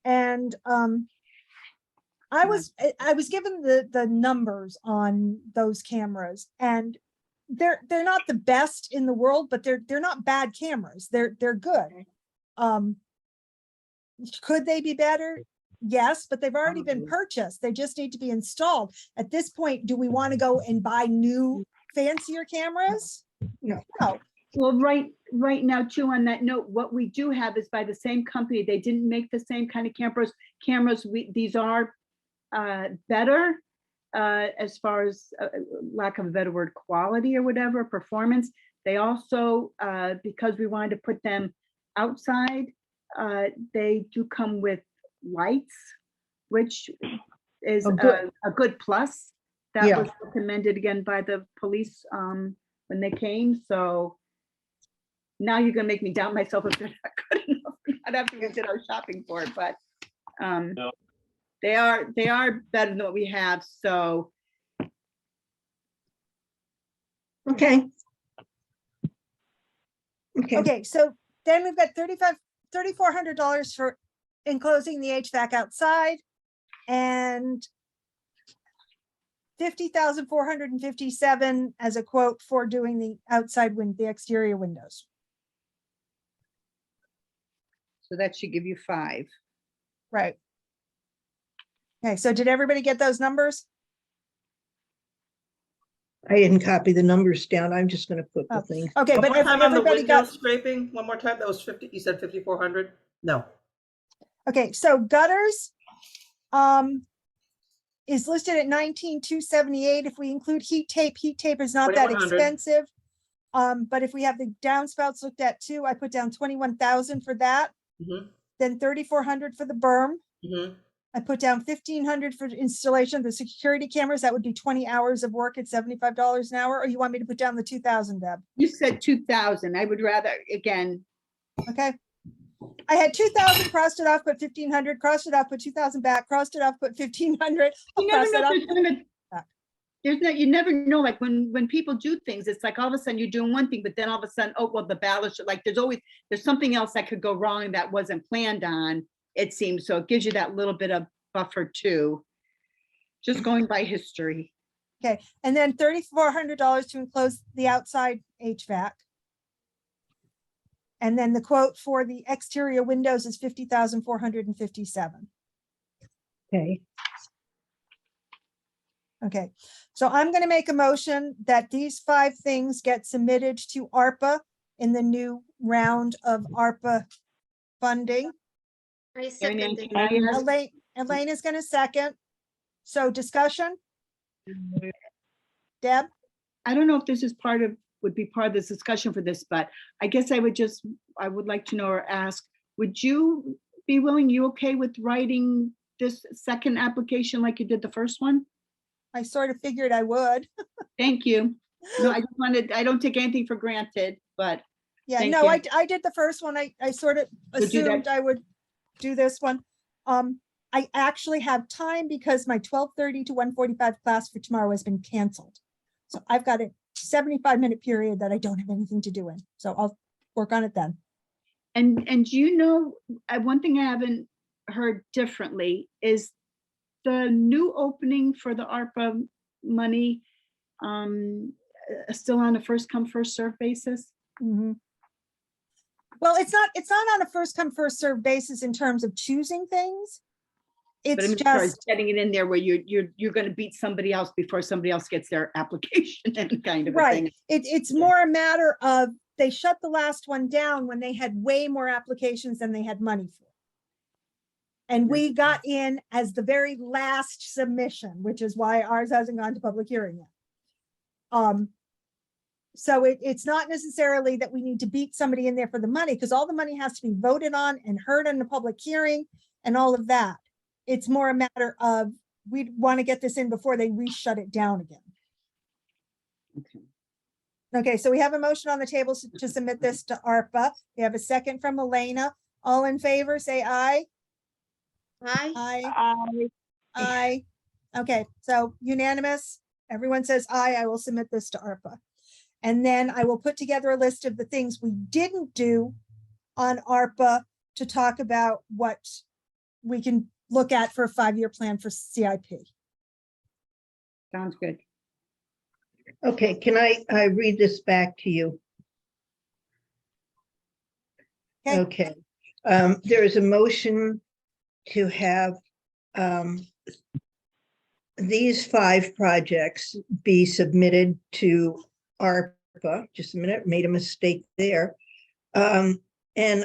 and I was given the numbers on those cameras, and they're not the best in the world, but they're not bad cameras. They're good. Could they be better? Yes, but they've already been Probably. purchased. They just need to be installed. At this point, do we want to go and buy new fancier cameras? No. No. Well, right now too, on that note, what we do have is by the same company. They didn't make the same kind of cameras. These are better as far as lack of a better word, quality or whatever, performance. They also, because we wanted to put them outside, they do come with lights, which is Oh, good. a good plus. That Yeah. was recommended again by the police when they came. So now you're gonna make me doubt myself if they're not good enough, not after we did our shopping for it, but No. they are better than what we have. So Okay. Okay, Okay, so then we've got $3,400 for enclosing the HVAC outside and 50,457 as a quote for doing the outside the exterior windows. that should give you 5. Right. Okay, so did everybody get those numbers? I didn't copy the numbers down. I'm just gonna put the Oh, thing. Okay, One but more time on the everybody window got, scraping, one more time, that was 50, you said 5,400? No. okay, so gutters is listed at 19,278. If we include heat tape is not that 2,100. expensive. But if we have the downspouts looked at too, I put down 21,000 for that. Mm-hmm, Then 3,400 for the berm. mm-hmm. I put down 1,500 for installation of the security cameras. That would be 20 hours of work at $75 an hour. Or you want me to put down the 2,000, Deb? You said 2,000. I would rather, again, Okay. I had 2,000, crossed it off, put 1,500, crossed it off, put 2,000 back, crossed it off, put 1,500. I'll you never cross that know. off. You never know, like when people do things, it's like all of a sudden you're doing one thing, but then all of a sudden, oh, well, the ballast, like there's something else that could go wrong that wasn't planned on, it seems. So it gives you that little bit of buffer too. Just going by history. And then $3,400 to enclose the outside HVAC. And then the quote for the exterior windows is 50,457. Okay, Okay, so I'm gonna make a motion that these 5 things get submitted to ARPA in the new round of ARPA funding. I second it. Can I ask- Elaine is gonna second. So discussion? Deb? I don't know if this is would be part of this discussion for this, but I guess I would like to know or ask, would you be willing, you okay with writing this second application like you did the first one? I sort of figured I would. Thank you. No, I just wanted, I don't take anything for granted, but Yeah, Thank no, you. I did the first one. I sort of Would do that. assumed I would do this one. I actually have time because my 12:30 to 1:45 class for tomorrow has been canceled. So I've got a 75-minute period that I don't have anything to do in. So I'll work on it then. And you know, one thing I haven't heard differently is the new opening for the ARPA money still on a first come, first serve basis? Mhm. Well, it's not on a first come, first served basis in terms of choosing things. But It's I'm sorry, just, getting it in there where you're gonna beat somebody else before somebody else gets their application in kind of a right. thing. It's Yeah. more a matter of, they shut the last one down when they had way more applications than they had money for. And we got in as the very last submission, which is why ours hasn't gone to public hearing yet. So it's not necessarily that we need to beat somebody in there for the money, because all the money has to be voted on and heard in the public hearing and all of that. It's more a matter of, we want to get this in before they re-shut it down again. Okay. Okay, so we have a motion on the table to submit this to ARPA. We have a second from Elena. All in favor, say aye. Aye. Aye. Aye. Okay, so unanimous. Everyone says aye. I will submit this to ARPA. And then I will put together a list of the things we didn't do on ARPA to talk about what we can look at for a 5-year plan for CIP. Sounds good. Okay, can I read this back to you? Okay. Okay, there is a motion to have these 5 projects be submitted to ARPA. Just a minute, made a mistake there. And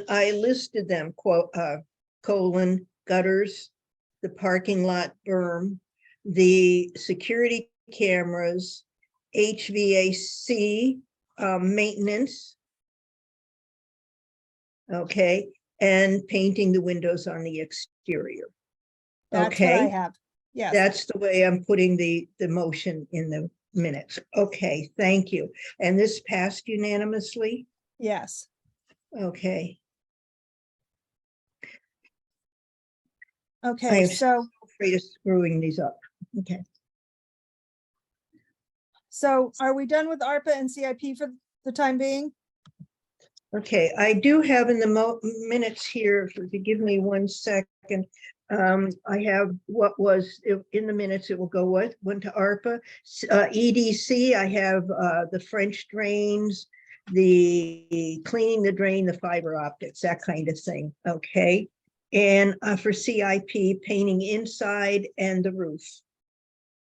I listed them, quote, colon, gutters, the parking lot berm, the security cameras, HVAC maintenance. Okay, and painting the windows on the exterior. That's what I Okay, have. Yes, that's the way I'm putting the motion in the minutes. Okay, thank you. And this passed unanimously? yes. Okay. Okay, am so, Afraid of screwing these up. Okay. so are we done with ARPA and CIP for the time being? Okay, I do have in the minutes here, if you could give me 1 second. I have what was in the minutes, it will go went to ARPA. EDC, I have the French drains, the cleaning the drain, the fiber optics, that kind of thing, okay? And for CIP, painting inside and the roof.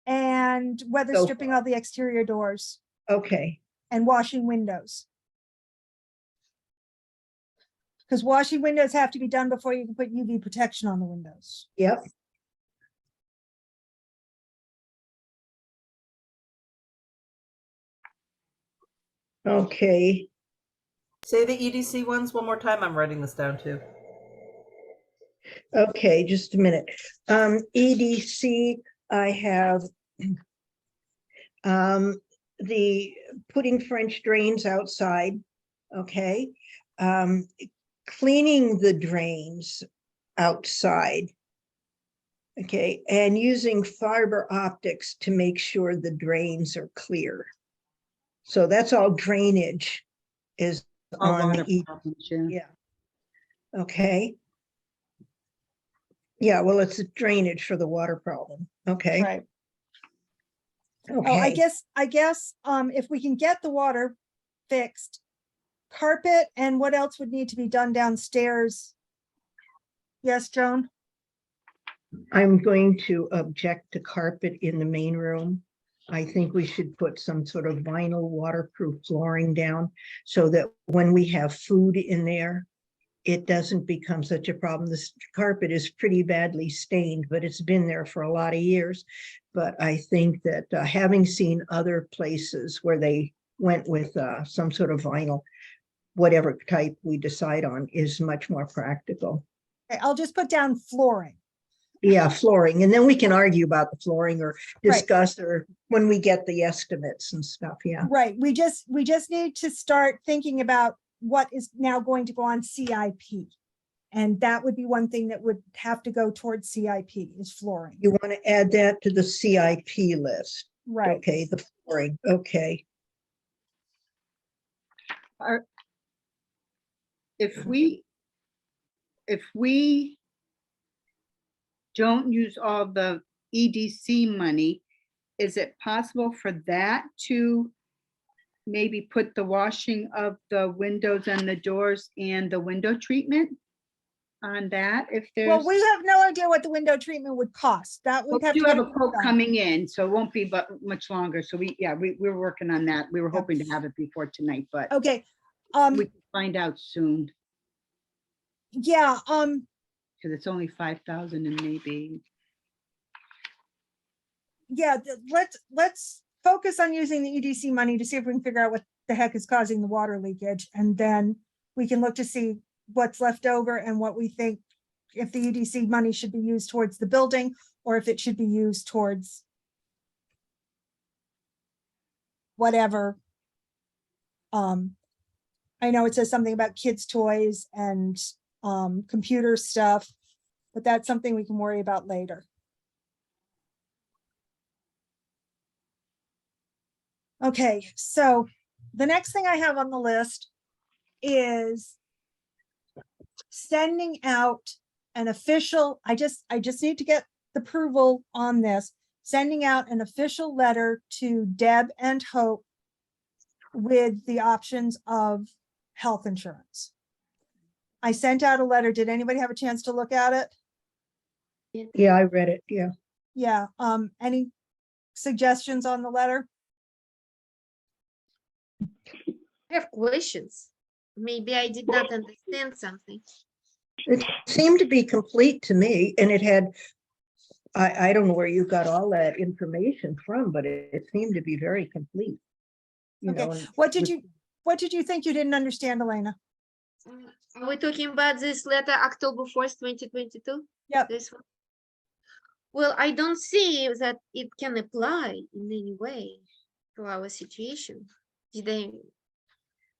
And weather So stripping all the exterior doors Okay, and washing windows. Because washing windows have to be done before you can put UV protection on the windows. yep. Okay, Say the EDC ones one more time. I'm writing this down too. okay, just a minute. EDC, I have the putting French drains outside, okay? Cleaning the drains outside, okay? And using fiber optics to make sure the drains are clear. So that's all drainage is All on water the, problems, yeah. yeah. Okay. Yeah, well, it's drainage for the water problem, okay? Right. Oh, I Okay, guess, if we can get the water fixed, carpet and what else would need to be done downstairs? Yes, Joan? I'm going to object to carpet in the main room. I think we should put some sort of vinyl waterproof flooring down so that when we have food in there, it doesn't become such a problem. This carpet is pretty badly stained, but it's been there for a lot of years. But I think that having seen other places where they went with some sort of vinyl, whatever type we decide on, is much more practical. Okay, I'll just put down flooring. Yeah, flooring, and then we can argue about the flooring or Right. discuss or when we get the estimates and stuff, yeah. Right, we just need to start thinking about what is now going to go on CIP. And that would be one thing that would have to go towards CIP is flooring. You want to add that to the CIP list? Right, Okay, the flooring, okay. If we don't use all the EDC money, is it possible for that to maybe put the washing of the windows and the doors and the window treatment on that if there's? Well, we have no idea what the window treatment would cost. That Well, would have we to. do have get a quote done. coming in, so it won't be but much longer. So we're working on that. We were hoping to have it before tonight, but Okay, we can find out soon, yeah, because it's only 5,000 and maybe. yeah, let's focus on using the EDC money to see if we can figure out what the heck is causing the water leakage. And then we can look to see what's left over and what we think, if the EDC money should be used towards the building or if it should be used towards whatever. I know it says something about kids' toys and computer stuff, but that's something we can worry about later. Okay, so the next thing I have on the list is sending out an official, I just need to get the approval on this, sending out an official letter to Deb and Hope with the options of health insurance. I sent out a letter. Did anybody have a chance to look at it? Yeah, I read it. Yeah. Yeah, any suggestions on the letter? I have questions. Maybe I did not understand something. It seemed to be complete to me, and it had, I don't know where you got all that information from, but it seemed to be very complete. You Okay, know, and what did with- you think you didn't understand, Elena? Are we talking about this letter, October 4th, 2022? Yep. This one? Well, I don't see that it can apply in any way to our situation.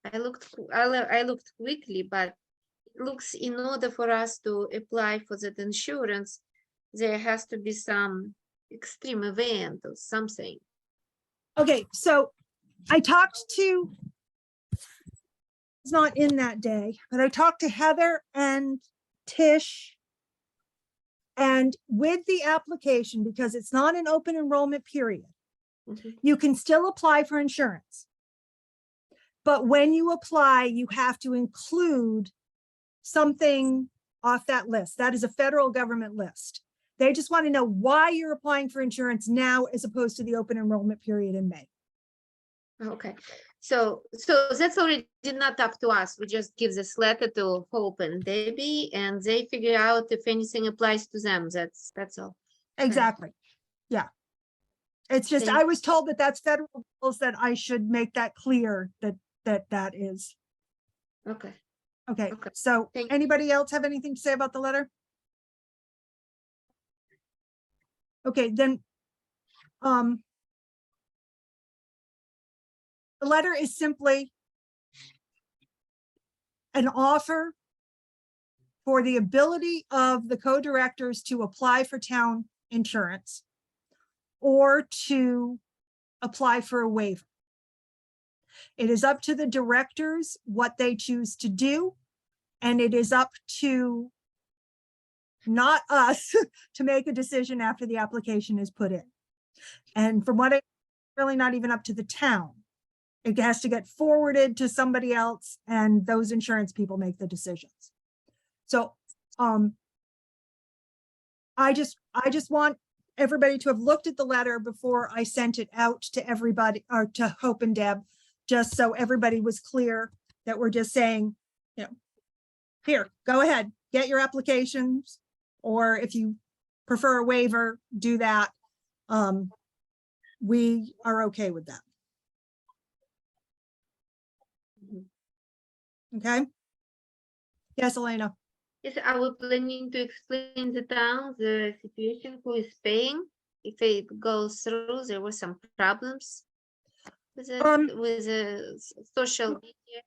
I looked quickly, but it looks in order for us to apply for that insurance, there has to be some extreme event or something. Okay, so I talked to, it's not in that day, but I talked to Heather and Tish. And with the application, because it's not an open enrollment period, Mhm. you can still apply for insurance. But when you apply, you have to include something off that list. That is a federal government list. They just want to know why you're applying for insurance now as opposed to the open enrollment period in May. Okay, so that's already not up to us. We just give this letter to Hope and Debbie, and they figure out if anything applies to them. That's all. Exactly. Yeah. It's just, Thank- I was told that that's federal rules, that I should make that clear that is. Okay. Okay, Okay, so thank- anybody else have anything to say about the letter? Okay, then, the letter is simply an offer for the ability of the co-directors to apply for town insurance or to apply for a waiver. It is up to the directors what they choose to do, and it is up to not us to make a decision after the application is put in. And from what really not even up to the town. It has to get forwarded to somebody else, and those insurance people make the decisions. So, I just want everybody to have looked at the letter before I sent it out to everybody, or to Hope and Deb, just so everybody was clear that we're just saying, you know, here, go ahead, get your applications, or if you prefer a waiver, do that. We are okay with that. Okay? Yes, Elena. Yes, I was planning to explain the town, the situation, who is paying. If it goes through, there were some problems with it, with the social media.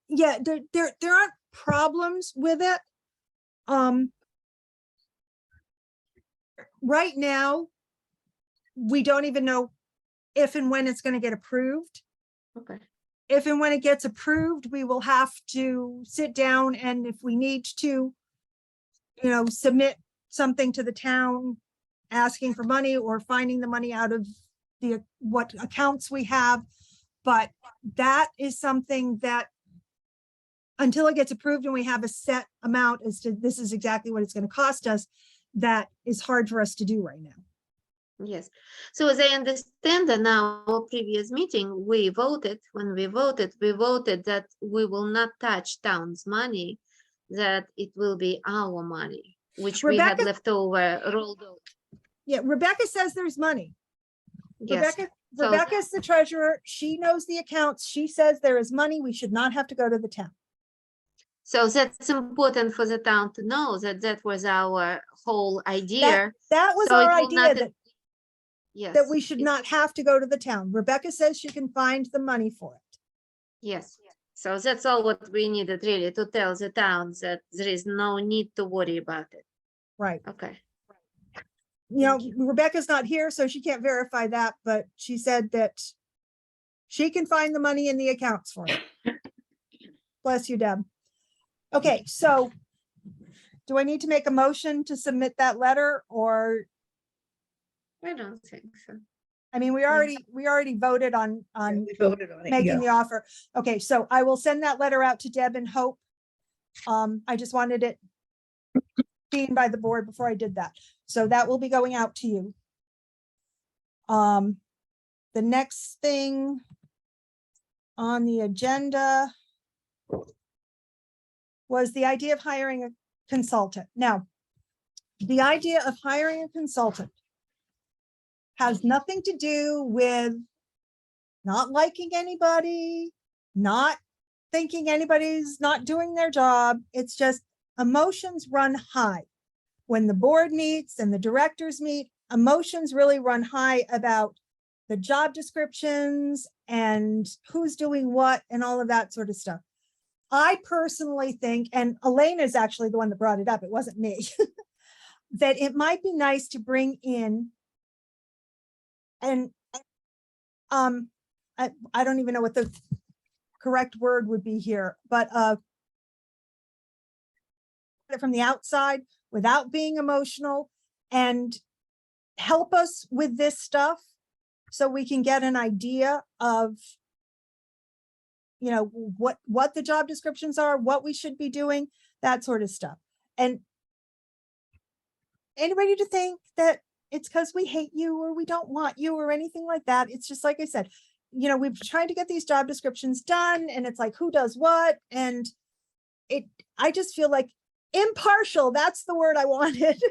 Yeah, there aren't problems with it. Right now, we don't even know if and when it's going to get approved. Okay. If and when it gets approved, we will have to sit down, and if we need to, you know, submit something to the town asking for money or finding the money out of the, what accounts we have. But that is something that until it gets approved and we have a set amount as to this is exactly what it's going to cost us, that is hard for us to do right now. Yes, so as I understand that now, our previous meeting, we voted, when we voted that we will not touch town's money, that it will be our money, which we had Rebecca- left over, rolled over. Yeah, Rebecca says there's money. Yes, so- Rebecca's the treasurer. She knows the accounts. She says there is money. We should not have to go to the town. so that's important for the town to know that that was our whole idea. That was So it our will idea, not- that Yes. that we should it- not have to go to the town. Rebecca says she can find the money for it. Yes, so that's all what we needed really to tell the town that there is no need to worry about it. Right. Okay, You know, Thank Rebecca's not here, so she can't verify that, but she said that she can find the money in the accounts for it. Bless you, Deb. Okay, so do I need to make a motion to submit that letter, or, I don't think so. I mean, we already voted on We voted on it, making yeah. the offer. Okay, so I will send that letter out to Deb and Hope. I just wanted it seen by the board before I did that. So that will be going out to you. The next thing on the agenda was the idea of hiring a consultant. Now, the idea of hiring a consultant has nothing to do with not liking anybody, not thinking anybody's not doing their job. It's just emotions run high. When the board meets and the directors meet, emotions really run high about the job descriptions and who's doing what and all of that sort of stuff. I personally think, and Elena is actually the one that brought it up, it wasn't me, that it might be nice to bring in and I don't even know what the correct word would be here, but from the outside without being emotional and help us with this stuff so we can get an idea of, you know, what the job descriptions are, what we should be doing, that sort of stuff. And anybody to think that it's because we hate you or we don't want you or anything like that. It's just like I said, you know, we've tried to get these job descriptions done and it's like, who does what? And I just feel like impartial, that's the word I wanted.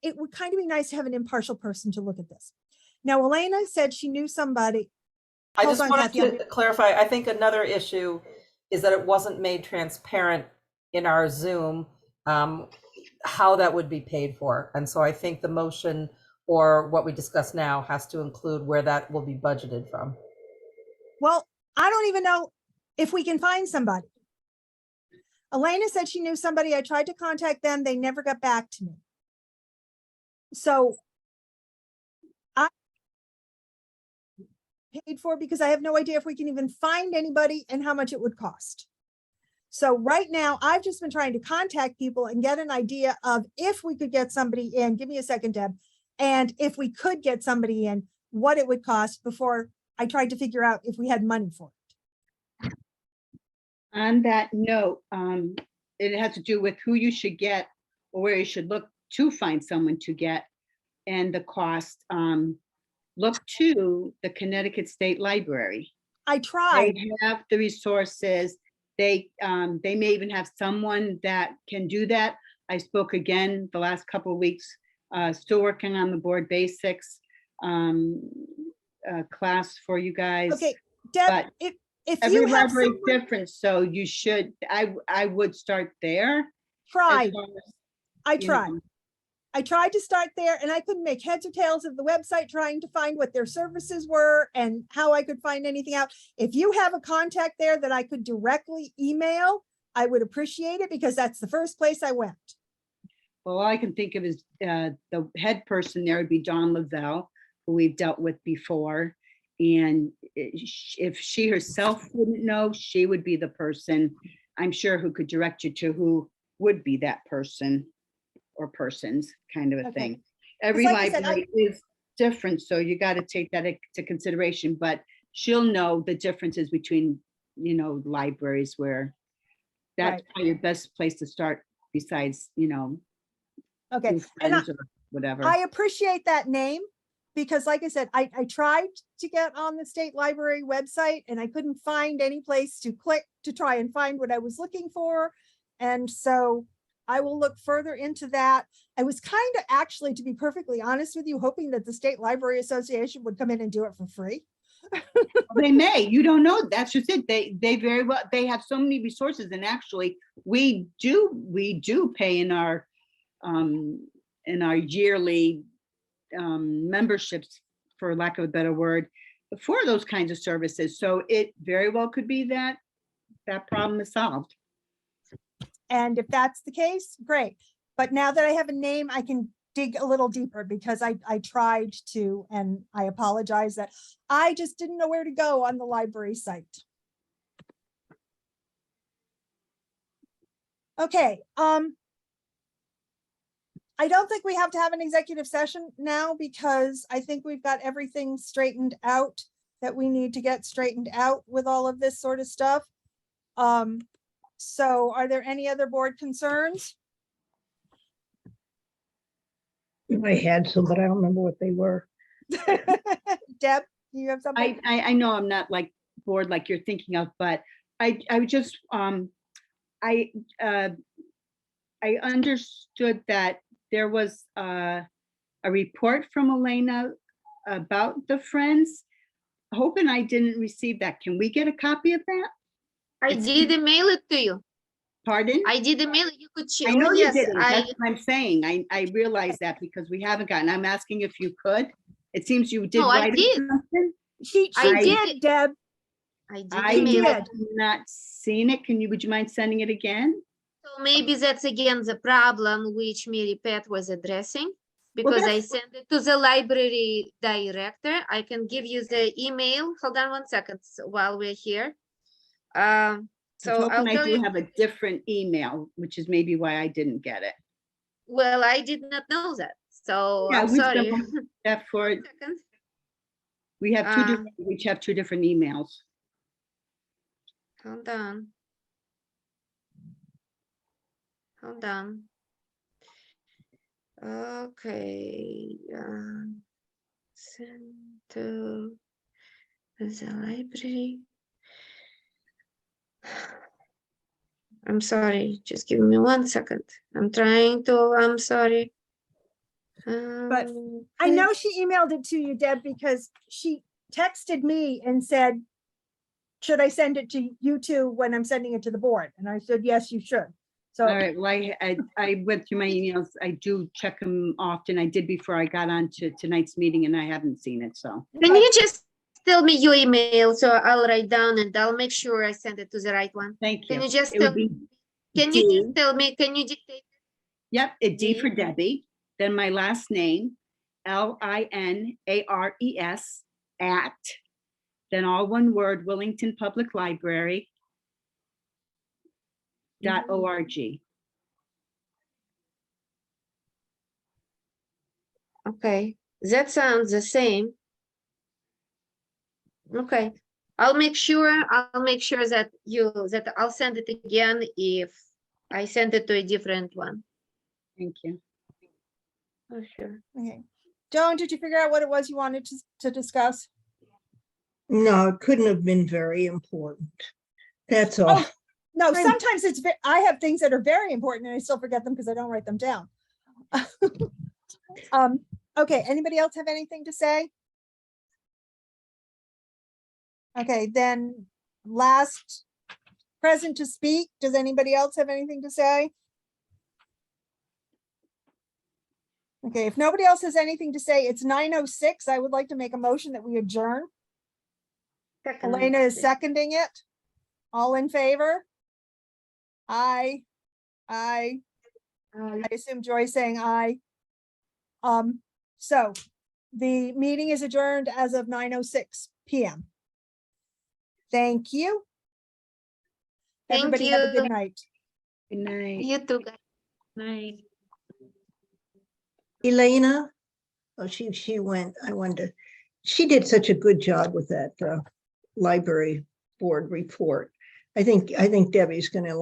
It would kind of be nice to have an impartial person to look at this. Now, Elena said she knew somebody. I Hold just on, wanted Kathy, to clarify, I think another issue is that it wasn't made transparent in our Zoom how that would be paid for. And so I think the motion or what we discuss now has to include where that will be budgeted from. Well, I don't even know if we can find somebody. Elena said she knew somebody. I tried to contact them. They never got back to me. So I paid for because I have no idea if we can even find anybody and how much it would cost. So right now I've just been trying to contact people and get an idea of if we could get somebody in, give me a second, Deb. And if we could get somebody in, what it would cost before I tried to figure out if we had money for it. On that note, it has to do with who you should get or where you should look to find someone to get and the cost. Look to the Connecticut State Library. I tried. They have the resources. They may even have someone that can do that. I spoke again the last couple of weeks, still working on the board basics class for you guys. Okay, Deb, but if Every you have library is someone different, so you should, I would start there. as tried, far as, I you tried. know. I tried to start there and I couldn't make heads or tails of the website trying to find what their services were and how I could find anything out. If you have a contact there that I could directly email, I would appreciate it because that's the first place I went. Well, all I can think of is the head person there would be Dawn Lavelle, who we've dealt with before. And if she herself wouldn't know, she would be the person, I'm sure, who could direct you to who would be that person or persons, kind of a Okay. thing. every like I said, library is different, so you got to take that into consideration, but she'll know the differences between, you know, libraries where that's Right. probably your best place to start besides, you know, Okay, your and friends or whatever. I appreciate that name because like I said, I tried to get on the state library website and I couldn't find any place to click to try and find what I was looking for. And so I will look further into that. I was kind of actually, to be perfectly honest with you, hoping that the State Library Association would come in and do it for free. They may, you don't know. That's just it. They very well, they have so many resources, and actually we do pay in our yearly memberships, for lack of a better word, for those kinds of services. So it very well could be that that problem is solved. And if that's the case, great. But now that I have a name, I can dig a little deeper because I tried to, and I apologize that I just didn't know where to go on the library site. Okay, I don't think we have to have an executive session now because I think we've got everything straightened out that we need to get straightened out with all of this sort of stuff. So are there any other board concerns? I had some, but I don't remember what they were. Deb, do you have something? I know I'm not like bored like you're thinking of, but I just I understood that there was a report from Elena about the Friends. Hoping I didn't receive that. Can we get a copy of that? I did email it to you. Pardon? I did email it. You could check. I know you Yes, didn't. That's what I'm saying. I realize that because we haven't gotten. I'm asking if you could. It seems you did No, I write it did. something. She I did, Deb. I did I email it. have not seen it. Would you mind sending it again? So maybe that's again the problem which Mary Pat was addressing, because I that's- sent it to the library director. I can give you the email. Hold on 1 second while we're here. So I was I'll hoping I tell do you, have a different email, which is maybe why I didn't get it. well, I did not know that. So Yeah, I'm we've sorry. done that for, Second. we have two Uh, different, we each have two different emails. Hold on. Hold on. Okay. Send to the library. I'm sorry, just give me 1 second. I'm sorry. But I know she emailed it to you, Deb, because she texted me and said, should I send it to you too when I'm sending it to the board? And I said, yes, you should. So, All right, well, I went through my emails. I do check them often. I did before I got on to tonight's meeting and I haven't seen it, so. Can you just tell me your email so I'll write down and I'll make sure I send it to the right one? Thank you. Can you just It would tell, be can you D. just tell me, can you dictate? Yep, a D D. for Debbie, then my last name, LINARES, @ then all one word, Willington Public Library .org. Okay, that sounds the same. Okay, I'll make sure that I'll send it again if I send it to a different one. Thank you. Oh, sure. okay. Joan, did you figure out what it was you wanted to discuss? No, it couldn't have been very important. That's all. Oh, no, sometimes I have things that are very important and I still forget them because I don't write them down. Okay, anybody else have anything to say? Okay, then last present to speak. Does anybody else have anything to say? Okay, if nobody else has anything to say, it's 9:06. I would like to make a motion that we adjourn. Second. Elena is seconding it. All in favor? Aye. Aye. I assume Joy's saying aye. So the meeting is adjourned as of 9:06 p.m. Thank you. Thank Everybody have a you. good night. Good night. You too, guys. Night. Elena, Oh, she went, I wanted to, she did such a good job with that library board report. I think Debbie's gonna